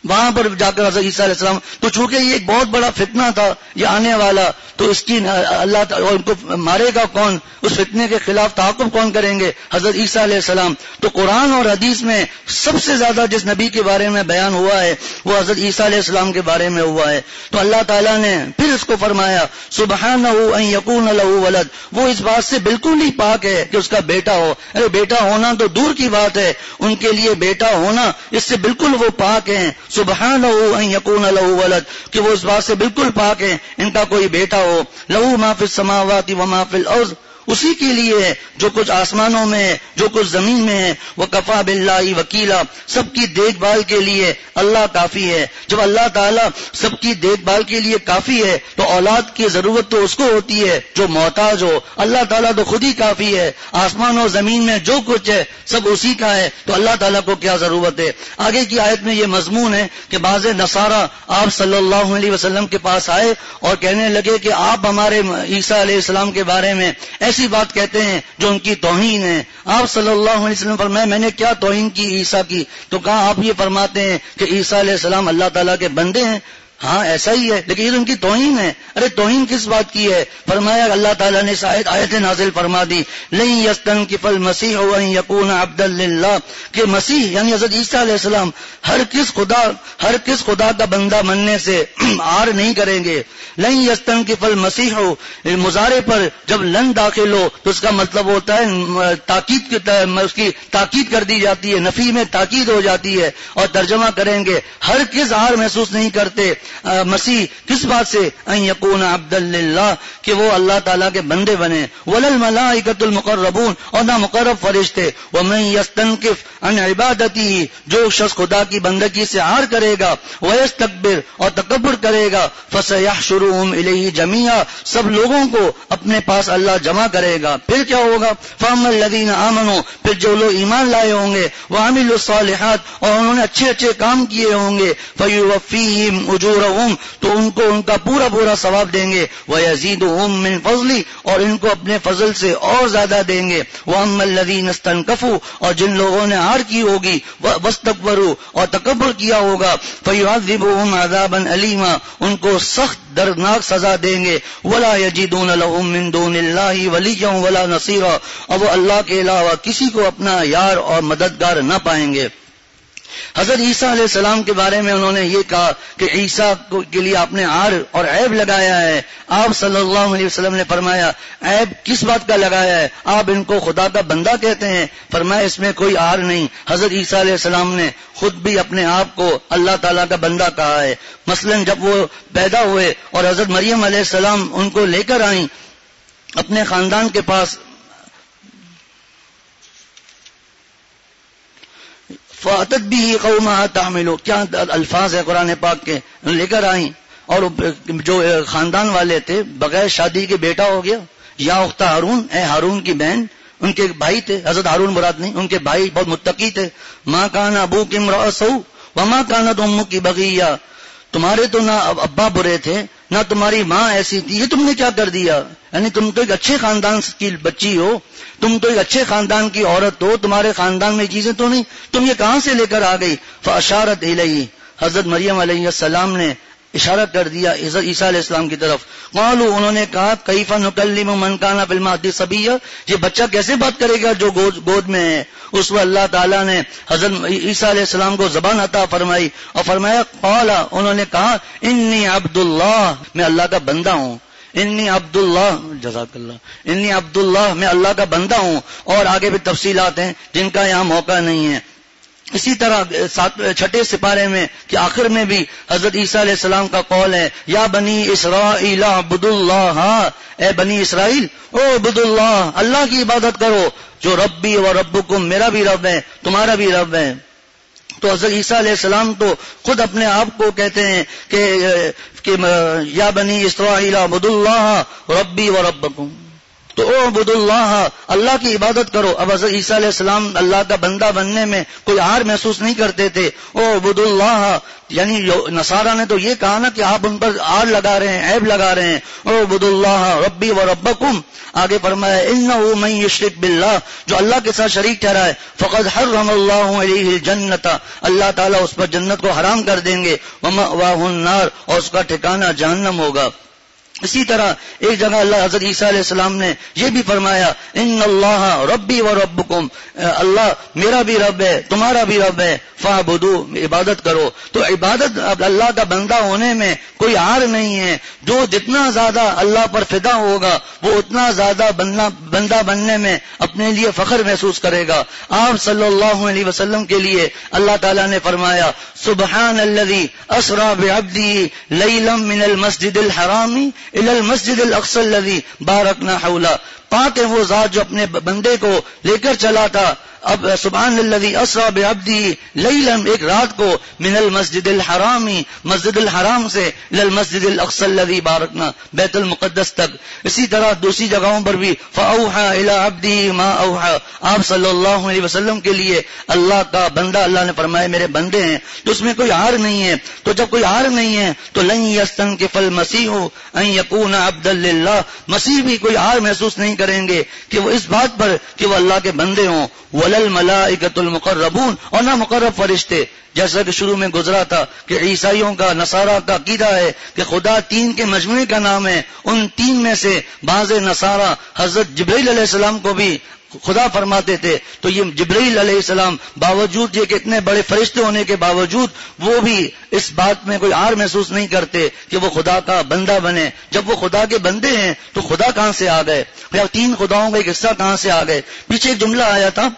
وہاں پر جا کر حضرت عیسیٰ علیہ السلام، تو چونکہ یہ ایک بہت بڑا فتنہ تھا یہ آنے والا، تو اس کی اللہ تعالیٰ ان کو مارے گا کون؟ اس فتنے کے خلاف تعاقب کون کریں گے؟ حضرت عیسیٰ علیہ السلام. تو قرآن اور حدیث میں سب سے زیادہ جس نبی کے بارے میں بیان ہوا ہے وہ حضرت عیسیٰ علیہ السلام کے بارے میں ہوا ہے. تو اللہ تعالیٰ نے پھر اس کو فرمایا سبحانہ ان یکون لہ ولد، وہ اس بات سے بالکل ہی پاک ہے کہ اس کا بیٹا ہو. ارے بیٹا ہونا تو دور کی بات ہے، ان کے لیے بیٹا ہونا اس سے بالکل وہ پاک ہیں. سبحانہ ان یکون لہ ولد، کہ وہ اس بات سے بالکل پاک ہیں ان کا کوئی بیٹا ہو. لہ ما فی السماوات و ما فی الارض، اسی کے لیے ہے جو کچھ آسمانوں میں ہے جو کچھ زمین میں ہے. وکفیٰ باللہ وکیلا، سب کی دیکھ بھال کے لیے اللہ کافی ہے. جب اللہ تعالیٰ سب کی دیکھ بھال کے لیے کافی ہے تو اولاد کی ضرورت تو اس کو ہوتی ہے جو محتاج ہو. اللہ تعالیٰ تو خود ہی کافی ہے. آسمان و زمین میں جو کچھ ہے سب اسی کا ہے، تو اللہ تعالیٰ کو کیا ضرورت ہے. آگے کی آیت میں یہ مضمون ہے کہ بعض نصارہ آپ صلی اللہ علیہ وسلم کے پاس آئے اور کہنے لگے کہ آپ ہمارے عیسیٰ علیہ السلام کے بارے میں ایسی بات کہتے ہیں جو ان کی توہین ہے. آپ صلی اللہ علیہ وسلم فرمائے میں نے کیا توہین کی عیسیٰ کی؟ تو کہا آپ یہ فرماتے ہیں کہ عیسیٰ علیہ السلام اللہ تعالیٰ کے بندے ہیں. ہاں ایسا ہی ہے، لیکن یہ تو ان کی توہین ہے۔ ارے توہین کس بات کی ہے؟ فرمایا اللہ تعالیٰ نے آیت نازل فرما دی، لن یستنکف المسیح ان یکون عبدا للہ، کہ مسیح یعنی حضرت عیسیٰ علیہ السلام ہر کس خدا کا بندہ بننے سے آر نہیں کریں گے۔ لن یستنکف المسیح، مضارع پر جب لن داخل ہو تو اس کا مطلب ہوتا ہے اس کی تاکید کر دی جاتی ہے، نفی میں تاکید ہو جاتی ہے، اور ترجمہ کریں گے ہر کس آر محسوس نہیں کرتے مسیح کس بات سے؟ ان یکون عبدا للہ، کہ وہ اللہ تعالیٰ کے بندے بنے، وللملائکۃ المقربون، اور نہ مقرب فرشتے، ومن یستنکف عن عبادتی، جو شخص خدا کی بندگی سے عار کرے گا، ویستکبر، اور تکبر کرے گا، فسیحشرهم الیہ جمیعا، سب لوگوں کو اپنے پاس اللہ جمع کرے گا۔ پھر کیا ہوگا؟ فاما الذین آمنوا، پھر جو لوگ ایمان لائے ہوں گے، وعملوا الصالحات، اور انہوں نے اچھے اچھے کام کیے ہوں گے، فیوفیہم اجورہم، تو ان کو ان کا پورا ثواب دیں گے، ویزیدہم من فضلی، اور ان کو اپنے فضل سے اور زیادہ دیں گے، واما الذین استنکفوا، اور جن لوگوں نے عار کی ہوگی، واستکبروا، اور تکبر کیا ہوگا، فیعذبہم عذابا علیما، ان کو سخت دردناک سزا دیں گے، ولا یجدون لهم من دون اللہ ولیا ولا نصیرا، اور وہ اللہ کے علاوہ کسی کو اپنا یار اور مددگار نہ پائیں گے۔ حضرت عیسیٰ علیہ السلام کے بارے میں انہوں نے یہ کہا کہ عیسیٰ کے لیے آپ نے عار اور عیب لگایا ہے۔ آپ صلی اللہ علیہ وسلم نے فرمایا عیب کس بات کا لگایا ہے؟ آپ ان کو خدا کا بندہ کہتے ہیں۔ فرمایا اس میں کوئی عار نہیں۔ حضرت عیسیٰ علیہ السلام نے خود بھی اپنے آپ کو اللہ تعالیٰ کا بندہ کہا ہے۔ مثلا جب وہ پیدا ہوئے اور حضرت مریم علیہ السلام ان کو لے کر آئیں اپنے خاندان کے پاس، فَأَتَتْ بِهِ قَوْمَهَا تَحْمِلُ، کیا الفاظ ہے قرآن پاک کے، لے کر آئیں، اور جو خاندان والے تھے بغیر شادی کے بیٹا ہو گیا۔ یا اخت ہارون، اے ہارون کی بہن، ان کے بھائی تھے، حضرت ہارون مراد نہیں، ان کے بھائی بہت متقی تھے۔ مَا كَانَ أَبُوكِ امْرَأَ سَوْءٍ وَمَا كَانَتْ أُمُّكِ بَغِيًّا، تمہارے تو نہ ابا برے تھے نہ تمہاری ماں ایسی تھی، یہ تم نے کیا کر دیا؟ یعنی تم تو ایک اچھے خاندان کی بچی ہو، تم تو ایک اچھے خاندان کی عورت ہو، تمہارے خاندان میں چیزیں تو نہیں، تم یہ کہاں سے لے کر آ گئی؟ فاشارت الیہ، حضرت مریم علیہ السلام نے اشارہ کر دیا حضرت عیسیٰ علیہ السلام کی طرف۔ قالوا، انہوں نے کہا کیف نکلم من کان فی المہد صبیا، یہ بچہ کیسے بات کرے گا جو گود میں ہے؟ اس وقت اللہ تعالیٰ نے حضرت عیسیٰ علیہ السلام کو زبان عطا فرمائی اور فرمایا قال، انہوں نے کہا انی عبداللہ، میں اللہ کا بندہ ہوں۔ انی عبداللہ، جزاک اللہ، انی عبداللہ، میں اللہ کا بندہ ہوں۔ اور آگے بھی تفصیلات ہیں جن کا یہاں موقع نہیں ہے۔ اسی طرح چھٹے سپارے میں کہ آخر میں بھی حضرت عیسیٰ علیہ السلام کا قول ہے یا بنی اسرائیل اعبدوا اللہ، اے بنی اسرائیل اعبدوا اللہ، اللہ کی عبادت کرو، جو ربی و ربکم، میرا بھی رب ہے تمہارا بھی رب ہے۔ تو حضرت عیسیٰ علیہ السلام تو خود اپنے آپ کو کہتے ہیں کہ یا بنی اسرائیل اعبدوا اللہ ربی و ربکم، تو اعبدوا اللہ، اللہ کی عبادت کرو۔ اب حضرت عیسیٰ علیہ السلام اللہ کا بندہ بننے میں کوئی عار محسوس نہیں کرتے تھے۔ اعبدوا اللہ، یعنی نصارہ نے تو یہ کہا نا کہ آپ ان پر عار لگا رہے ہیں، عیب لگا رہے ہیں۔ اعبدوا اللہ ربی و ربکم، آگے فرمایا انہ من یشرک باللہ، جو اللہ کے ساتھ شریک ٹھہرائے، فقد حرم اللہ علیہ الجنۃ، اللہ تعالیٰ اس پر جنت کو حرام کر دیں گے، ومأواہ النار، اور اس کا ٹھکانہ جہنم ہوگا۔ اسی طرح ایک جگہ اللہ حضرت عیسیٰ علیہ السلام نے یہ بھی فرمایا ان اللہ ربی و ربکم، اللہ میرا بھی رب ہے تمہارا بھی رب ہے، فاعبدوا، عبادت کرو۔ تو عبادت اللہ کا بندہ ہونے میں کوئی عار نہیں ہے۔ جو جتنا زیادہ اللہ پر فدا ہوگا وہ اتنا زیادہ بندہ بننے میں اپنے لیے فخر محسوس کرے گا۔ آپ صلی اللہ علیہ وسلم کے لیے اللہ تعالیٰ نے فرمایا سبحان الذی اسری بعبدہ لیلا من المسجد الحرام الی المسجد الاقصی الذی بارکنا حولہ، پاک ہے وہ ذات جو اپنے بندے کو لے کر چلا تھا، اب سبحان الذی اسری بعبدہ لیلا، ایک رات کو، من المسجد الحرام، مسجد الحرام سے، الی المسجد الاقصی الذی بارکنا، بیت المقدس تک۔ اسی طرح دوسری جگہوں پر بھی فاوحى الی عبدہ ما اوحى، آپ صلی اللہ علیہ وسلم کے لیے اللہ کا بندہ، اللہ نے فرمایا میرے بندے ہیں، تو اس میں کوئی عار نہیں ہے۔ تو جب کوئی عار نہیں ہے تو لن یستنکف المسیح ان یکون عبدا للہ، مسیح بھی کوئی عار محسوس نہیں کریں گے کہ وہ اس بات پر کہ وہ اللہ کے بندے ہوں. وَلَلْ مَلَائِكَةُ الْمُقَرَّبُونَ، اور نہ مقرب فرشتے. جیسا کہ شروع میں گزرا تھا کہ عیسائیوں کا نصارہ کا عقیدہ ہے کہ خدا تین کے مجموعے کا نام ہے. ان تین میں سے بعض نصارہ حضرت جبرائیل علیہ السلام کو بھی خدا فرماتے تھے. تو یہ جبرائیل علیہ السلام باوجود یہ کہ اتنے بڑے فرشتے ہونے کے باوجود وہ بھی اس بات میں کوئی عار محسوس نہیں کرتے کہ وہ خدا کا بندہ بنے. جب وہ خدا کے بندے ہیں تو خدا کہاں سے آ گئے؟ یا تین خداؤں کا ایک حصہ کہاں سے آ گئے؟ پیچھے ایک جملہ آیا تھا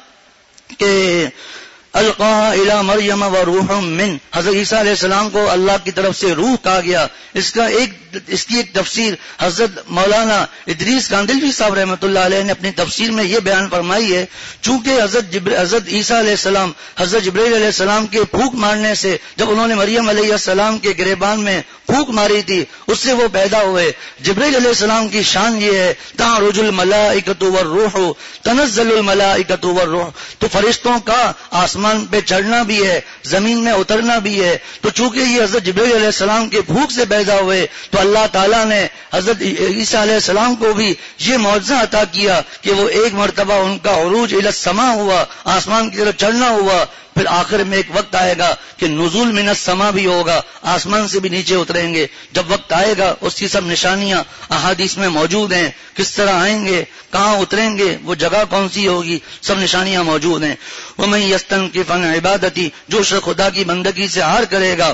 کہ القاها الى مریم وروح من، حضرت عیسیٰ علیہ السلام کو اللہ کی طرف سے روح کہا گیا. اس کی ایک تفسیر حضرت مولانا ادریس کاندلوی صاحب رحمۃ اللہ علیہ نے اپنی تفسیر میں یہ بیان فرمائی ہے، چونکہ حضرت عیسیٰ علیہ السلام حضرت جبرائیل علیہ السلام کے پھونک مارنے سے، جب انہوں نے مریم علیہ السلام کے گریبان میں پھونک ماری تھی اس سے وہ پیدا ہوئے. جبرائیل علیہ السلام کی شان یہ ہے تعرج الملائکۃ والروح تنزل الملائکۃ والروح، تو فرشتوں کا آسمان پہ چڑھنا بھی ہے، زمین میں اترنا بھی ہے. تو چونکہ یہ حضرت جبرائیل علیہ السلام کے پھونک سے پیدا ہوئے تو اللہ تعالیٰ نے حضرت عیسیٰ علیہ السلام کو بھی یہ معجزہ عطا کیا کہ وہ ایک مرتبہ ان کا عروج الی السماء ہوا، آسمان کی طرف چڑھنا ہوا. پھر آخر میں ایک وقت آئے گا کہ نزول من السماء بھی ہوگا، آسمان سے بھی نیچے اتریں گے. جب وقت آئے گا اس کی سب نشانیاں احادیث میں موجود ہیں، کس طرح آئیں گے، کہاں اتریں گے، وہ جگہ کون سی ہوگی، سب نشانیاں موجود ہیں. وَمَن يَسْتَنكِفْ عَنْ عِبَادَتِي، جو شخص خدا کی بندگی سے ہار کرے گا،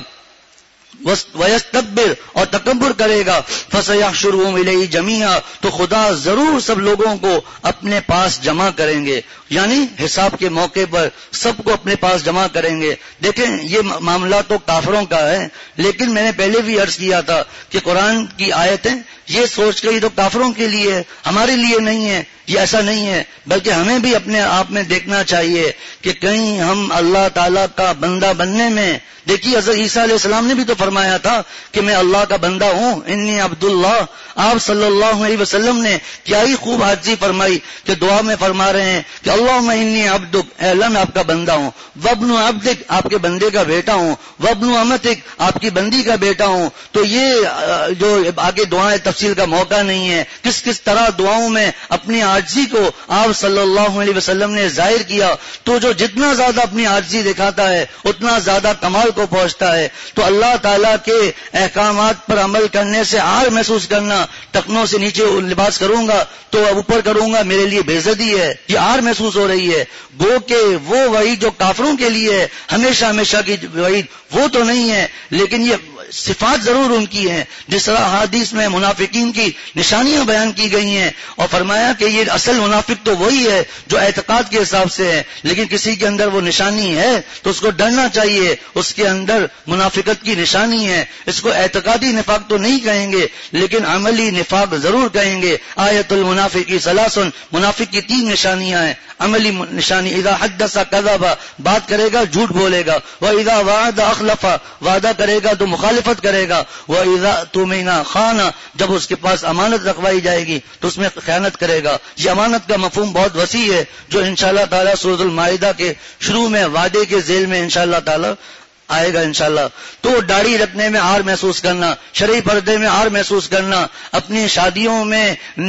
وَيَسْتَكْبِرْ، اور تکبر کرے گا، فَسَيَحْشُرُهُمْ إِلَيْهِ جَمِيعًا، تو خدا ضرور سب لوگوں کو اپنے پاس جمع کریں گے، یعنی حساب کے موقع پر سب کو اپنے پاس جمع کریں گے. دیکھیں یہ معاملہ تو کافروں کا ہے، لیکن میں نے پہلے بھی عرض کیا تھا کہ قرآن کی آیتیں یہ سوچ کر یہ تو کافروں کے لیے ہے، ہمارے لیے نہیں ہے. یہ ایسا نہیں ہے، بلکہ ہمیں بھی اپنے آپ میں دیکھنا چاہیے کہ کہیں ہم اللہ تعالیٰ کا بندہ بننے میں، دیکھیے حضرت عیسیٰ علیہ السلام نے بھی تو فرمایا تھا کہ میں اللہ کا بندہ ہوں، انی عبداللہ. آپ صلی اللہ علیہ وسلم نے کیا ہی خوب حاضری فرمائی کہ دعا میں فرما رہے ہیں کہ اللہم انی عبدک، اے اللہ میں آپ کا بندہ ہوں، وابن عبدک، آپ کے بندے کا بیٹا ہوں، وابن امتک، آپ کی بندی کا بیٹا ہوں. تو یہ جو آگے دعائیں تفصیل کا موقع نہیں ہے، کس طرح دعاؤں میں اپنی عاجزی کو آپ صلی اللہ علیہ وسلم نے ظاہر کیا. تو جو جتنا زیادہ اپنی عاجزی دکھاتا ہے اتنا زیادہ کمال کو پہنچتا ہے. تو اللہ تعالیٰ کے احکامات پر عمل کرنے سے عار محسوس کرنا، ٹخنوں سے نیچے لباس کروں گا تو اوپر کروں گا میرے لیے بے عزتی ہے، یہ عار محسوس ہو رہی ہے. گو کہ وہ وعید جو کافروں کے لیے ہے ہمیشہ ہمیشہ کی وعید وہ تو نہیں ہے، لیکن یہ صفات ضرور ان کی ہیں. جس طرح حدیث میں منافقین کی نشانیاں بیان کی گئی ہیں اور فرمایا کہ یہ اصل منافق تو وہی ہے جو اعتقاد کے حساب سے ہے، لیکن کسی کے اندر وہ نشانی ہے تو اس کو ڈرنا چاہیے، اس کے اندر منافقت کی نشانی ہے. اس کو اعتقادی نفاق تو نہیں کہیں گے لیکن عملی نفاق ضرور کہیں گے. آیت المنافق ثلاث، منافق کی 3 نشانیاں ہیں. عملی نشانی، اذا حدث کذب، بات کرے گا جھوٹ بولے گا، واذا وعد اخلف، وعدہ کرے گا تو مخالفت کرے گا، واذا اؤتمن خان، جب اس کے پاس امانت رکھوائی جائے گی تو اس میں خیانت کرے گا. یہ امانت کا مفہوم بہت وسیع ہے جو انشاءاللہ تعالی سورۃ المائدہ کے شروع میں وعدے کے ذیل میں انشاءاللہ تعالی آئے گا انشاءاللہ. تو داڑھی رکھنے میں عار محسوس کرنا، شرعی پردے میں عار محسوس کرنا، اپنی شادیوں میں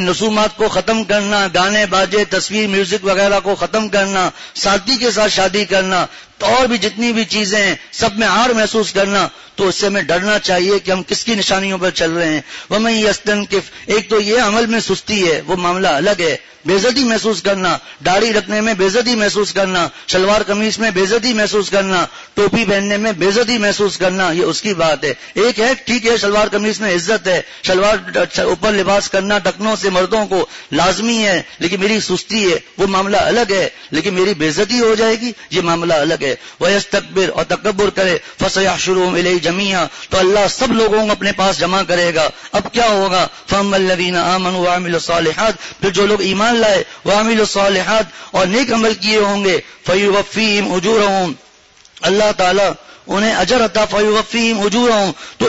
رسومات کو ختم کرنا، گانے باجے تصویر میوزک وغیرہ کو ختم کرنا، سادگی کے ساتھ شادی کرنا، اور بھی جتنی بھی چیزیں ہیں سب میں عار محسوس کرنا. تو اس سے ہمیں ڈرنا چاہیے کہ ہم کس کی نشانیوں پر چل رہے ہیں. وَمَن يَسْتَنكِفْ، ایک تو یہ عمل میں سستی ہے، وہ معاملہ الگ ہے. بے عزتی محسوس کرنا، داڑھی رکھنے میں بے عزتی محسوس کرنا، شلوار قمیص میں بے عزتی محسوس کرنا، ٹوپی پہننے میں بے عزتی محسوس کرنا، یہ اس کی بات ہے. ایک ہے ٹھیک ہے شلوار قمیص میں عزت ہے، شلوار اوپر لباس کرنا ٹکنوں سے مردوں کو لازمی ہے، لیکن میری سستی ہے وہ معاملہ الگ ہے. لیکن میری بے عزتی ہو جائے گی یہ معاملہ الگ ہے. وَيَسْتَكْبِرْ، اور تکبر کرے، فَسَيَحْشُرُهُمْ إِلَيْهِ جَمِيعًا، تو اللہ سب لوگوں کو اپنے پاس جمع کرے گا. اب کیا ہوگا؟ فَأَمَّا الَّذِينَ آمَنُوا وَعَمِلُوا الصَّالِحَاتِ، پھر جو لوگ ایمان لائے، وَعَمِلُوا الصَّالِحَاتِ، اور نیک عمل کیے ہوں گے، فَيُوَفِّيهِمْ أُجُورَهُمْ، اللہ تعالیٰ انہیں اجر عطا، فَيُوَفِّيهِمْ أُجُورَهُمْ، تو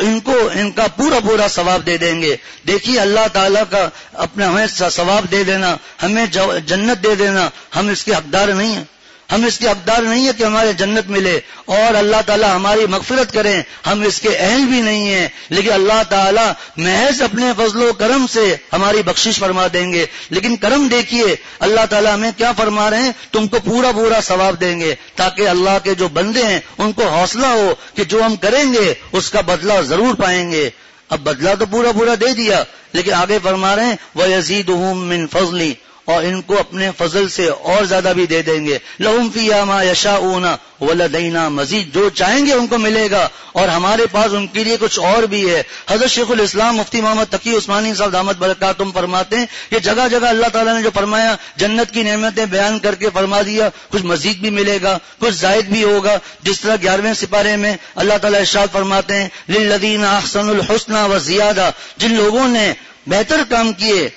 ان کا پورا ثواب دے دیں گے. دیکھیے اللہ تعالیٰ کا اپنا ہمیں ثواب دے دینا، ہمیں جنت دے دینا، ہم اس کے حقدار نہیں ہیں. ہم اس کے حقدار نہیں ہے کہ ہمارے جنت ملے اور اللہ تعالیٰ ہماری مغفرت کریں، ہم اس کے اہل بھی نہیں ہیں، لیکن اللہ تعالیٰ محض اپنے فضل و کرم سے ہماری بخشش فرما دیں گے۔ لیکن کرم دیکھیے اللہ تعالیٰ ہمیں کیا فرما رہے ہیں، تم کو پورا پورا ثواب دیں گے، تاکہ اللہ کے جو بندے ہیں ان کو حوصلہ ہو کہ جو ہم کریں گے اس کا بدلہ ضرور پائیں گے۔ اب بدلہ تو پورا پورا دے دیا، لیکن آگے فرما رہے ہیں وَيَزِيدُهُم مِّن فَضْلِ، اور ان کو اپنے فضل سے اور زیادہ بھی دے دیں گے۔ لَهُمْ فِيهَا مَا يَشَاءُونَ وَلَدَيْنَا مزید، جو چاہیں گے ان کو ملے گا اور ہمارے پاس ان کے لیے کچھ اور بھی ہے۔ حضرت شیخ الاسلام مفتی محمد تقی عثمانی صاحب دامت برکاتہم فرماتے ہیں کہ جگہ جگہ اللہ تعالیٰ نے جو فرمایا جنت کی نعمتیں بیان کر کے فرما دیا، کچھ مزید بھی ملے گا، کچھ زائد بھی ہوگا۔ جس طرح 11ویں سپارے میں اللہ تعالیٰ ارشاد فرماتے ہیں لِلَّذِينَ أَحْسَنُوا الْحُسْنَى وَزِيَادَةٌ، جن لوگوں نے بہتر کام کیے،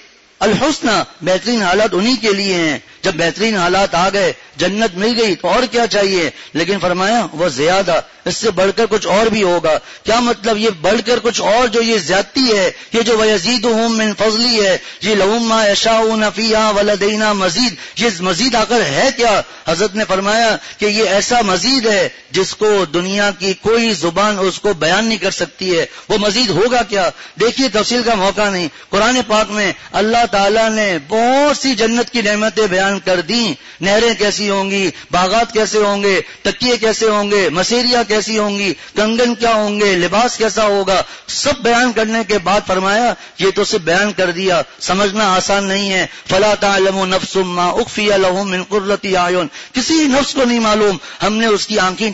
الحسنہ بہترین حالات انہی کے لیے ہیں۔ جب بہترین حالات آ گئے، جنت مل گئی تو اور کیا چاہیے، لیکن فرمایا وہ زیادہ، اس سے بڑھ کر کچھ اور بھی ہوگا۔ کیا مطلب، یہ بڑھ کر کچھ اور جو یہ زیادتی ہے، یہ جو وَيَزِيدُهُم مِّن فَضْلِهِ ہے، یہ لَهُم مَّا يَشَاءُونَ فِيهَا وَلَدَيْنَا مزید، یہ مزید آخر ہے کیا؟ حضرت نے فرمایا کہ یہ ایسا مزید ہے جس کو دنیا کی کوئی زبان اس کو بیان نہیں کر سکتی ہے۔ وہ مزید ہوگا کیا؟ دیکھیے تفصیل کا موقع نہیں، قرآن پاک میں اللہ تعالیٰ نے بہت سی جنت کی نعمتیں بیان کر دیں، نہریں کیسی ہوں گی، باغات کیسے ہوں گے، تکیے کیسے ہوں گے، مسیریاں کیسی ہوں گی، کنگن کیا ہوں گے، لباس کیسا ہوگا، سب بیان کرنے کے بعد فرمایا یہ تو صرف بیان کر دیا، سمجھنا آسان نہیں ہے۔ فَلَا تَعْلَمُ نَفْسٌ مَّا أُخْفِيَ لَهُم مِّن قُرَّةِ أَعْيُن، کسی نفس کو نہیں معلوم ہم نے اس کی آنکھیں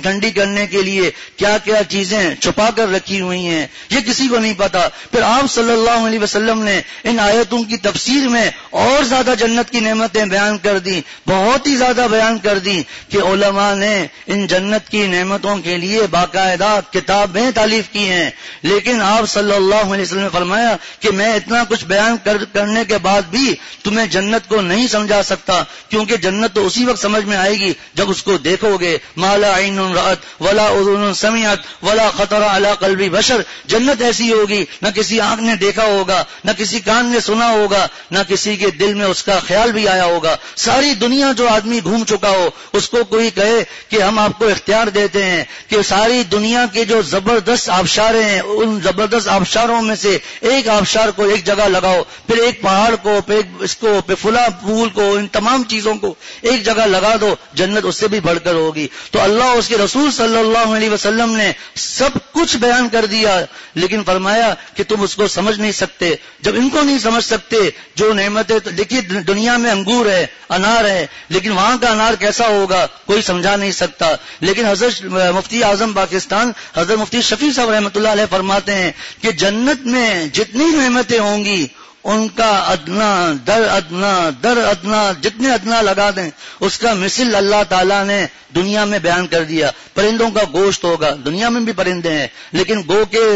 ٹھنڈی کرنے کے لیے کیا کیا چیزیں چھپا کر رکھی ہوئی ہیں، یہ کسی کو نہیں پتا۔ پھر آپ صلی اللہ علیہ وسلم نے ان آیتوں کی تفسیر میں اور زیادہ جنت کی نعمتیں بیان کر دی، بہت ہی زیادہ بیان کر دی کہ علماء نے ان جنت کی نعمتوں کے لیے باقاعدہ کتابیں تالیف کی ہیں۔ لیکن آپ صلی اللہ علیہ وسلم نے فرمایا کہ میں اتنا کچھ بیان کرنے کے بعد بھی تمہیں جنت کو نہیں سمجھا سکتا، کیونکہ جنت تو اسی وقت سمجھ میں آئے گی جب اس کو دیکھو گے۔ ما لا عین رأت ولا اذن سمعت ولا خطر علی قلب بشر، جنت ایسی ہوگی نہ کسی آنکھ نے دیکھا ہوگا، نہ کسی کان نے سنا ہوگا، نہ کسی کے دل میں اس کا خیال بھی آیا ہوگا۔ ساری دنیا جو آدمی گھوم چکا ہو اس کو کوئی کہے کہ ہم آپ کو اختیار دیتے ہیں کہ ساری دنیا کے جو زبردست آبشاریں ہیں ان زبردست آبشاروں میں سے ایک آبشار کو ایک جگہ لگاؤ، پھر ایک پہاڑ کو، پھر اس کو، پھر فلاں پھول کو، ان تمام چیزوں کو ایک جگہ لگا دو، جنت اس سے بھی بڑھ کر ہوگی۔ تو اللہ اور اس کے رسول صلی اللہ علیہ وسلم نے سب کچھ بیان کر دیا، لیکن فرمایا کہ تم اس کو سمجھ نہیں سکتے۔ جب ان کو نہیں سمجھ سکتے جو نعمتیں، دیکھیے دنیا میں انگور ہے، انار ہے، لیکن وہاں کا انار کیسا ہوگا کوئی سمجھا نہیں سکتا۔ لیکن حضرت مفتی اعظم پاکستان حضرت مفتی شفیع صاحب رحمۃ اللہ علیہ فرماتے ہیں کہ جنت میں جتنی نعمتیں ہوں گی ان کا ادنا در ادنا جتنے ادنا لگا دیں اس کا مثل اللہ تعالیٰ نے دنیا میں بیان کر دیا۔ پرندوں کا گوشت ہوگا، دنیا میں بھی پرندے ہیں لیکن گو کے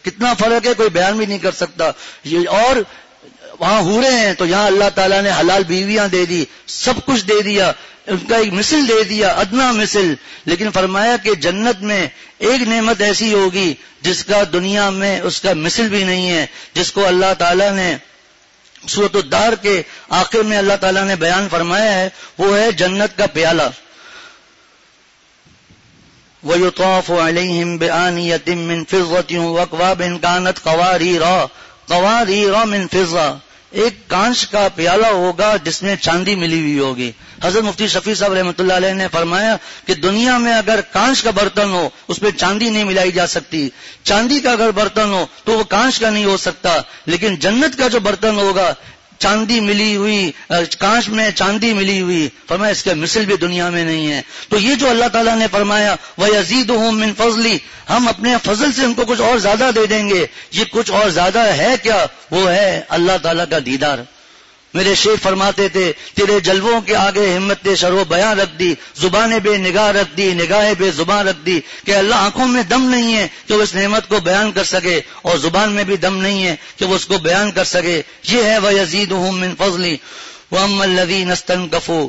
کتنا فرق ہے کوئی بیان بھی نہیں کر سکتا۔ اور وہاں حورے ہیں تو یہاں اللہ تعالیٰ نے حلال بیویاں دے دی، سب کچھ دے دیا، ان کا ایک مثل دے دیا، ادنا مثل۔ لیکن فرمایا کہ جنت میں ایک نعمت ایسی ہوگی جس کا دنیا میں اس کا مثل بھی نہیں ہے، جس کو اللہ تعالیٰ نے سورۃ الدہر کے آخر میں اللہ تعالیٰ نے بیان فرمایا ہے، وہ ہے جنت کا پیالہ۔ وَيُطَافُ عَلَيْهِمْ بِآنِيَةٍ مِّن فِضَّةٍ وَأَكْوَابٍ كَانَتْ قَوَارِيرَ مِن فِضَّةٍ، ایک کانچ کا پیالہ ہوگا جس میں چاندی ملی ہوئی ہوگی۔ حضرت مفتی شفیع صاحب رحمۃ اللہ علیہ نے فرمایا کہ دنیا میں اگر کانچ کا برتن ہو اس میں چاندی نہیں ملائی جا سکتی، چاندی کا اگر برتن ہو تو وہ کانچ کا نہیں ہو سکتا، لیکن جنت کا جو برتن ہوگا چاندی ملی ہوئی، کانچ میں چاندی ملی ہوئی، فرمایا اس کا مثل بھی دنیا میں نہیں ہے۔ تو یہ جو اللہ تعالیٰ نے فرمایا وَيَزِيدُهُم مِّن فَضْلِ، ہم اپنے فضل سے ان کو کچھ اور زیادہ دے دیں گے۔ یہ کچھ اور زیادہ ہے کیا؟ وہ ہے اللہ تعالیٰ کا دیدار۔ میرے شیخ فرماتے تھے تیرے جلووں کے آگے ہمت شرو بیاں رکھ دی، زبان بے نگاہ رکھ دی، نگاہ بے زبان رکھ دی، کہ اللہ آنکھوں میں دم نہیں ہے کہ وہ اس نعمت کو بیان کر سکے اور زبان میں بھی دم نہیں ہے کہ وہ اس کو بیان کر سکے۔ یہ ہے وَيَزِيدُهُم مِّن فَضْلِ۔ وَأَمَّا الَّذِينَ اسْتَنكَفُوا،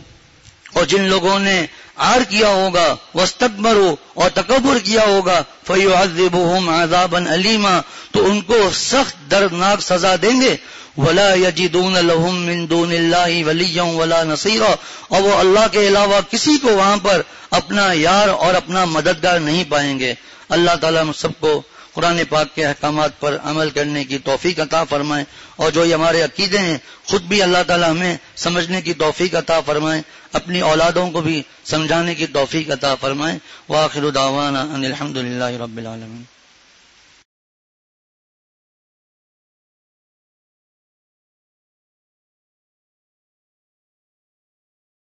اور جن لوگوں نے عار کیا ہوگا، واستکبروا اور تکبر کیا ہوگا، فیعذبہم عذابا علیما تو ان کو سخت دردناک سزا دیں گے، ولا یجدون لهم من دون اللہ ولیا ولا نصیرا اور وہ اللہ کے علاوہ کسی کو وہاں پر اپنا یار اور اپنا مددگار نہیں پائیں گے۔ اللہ تعالیٰ ہم سب کو قرآن پاک کے احکامات پر عمل کرنے کی توفیق عطا فرمائیں، اور جو یہ ہمارے عقیدے ہیں خود بھی اللہ تعالیٰ ہمیں سمجھنے کی توفیق عطا فرمائیں، اپنی اولادوں کو بھی سمجھانے کی توفیق عطا فرمائیں۔ وآخر دعوانا ان الحمد للہ رب العالمین۔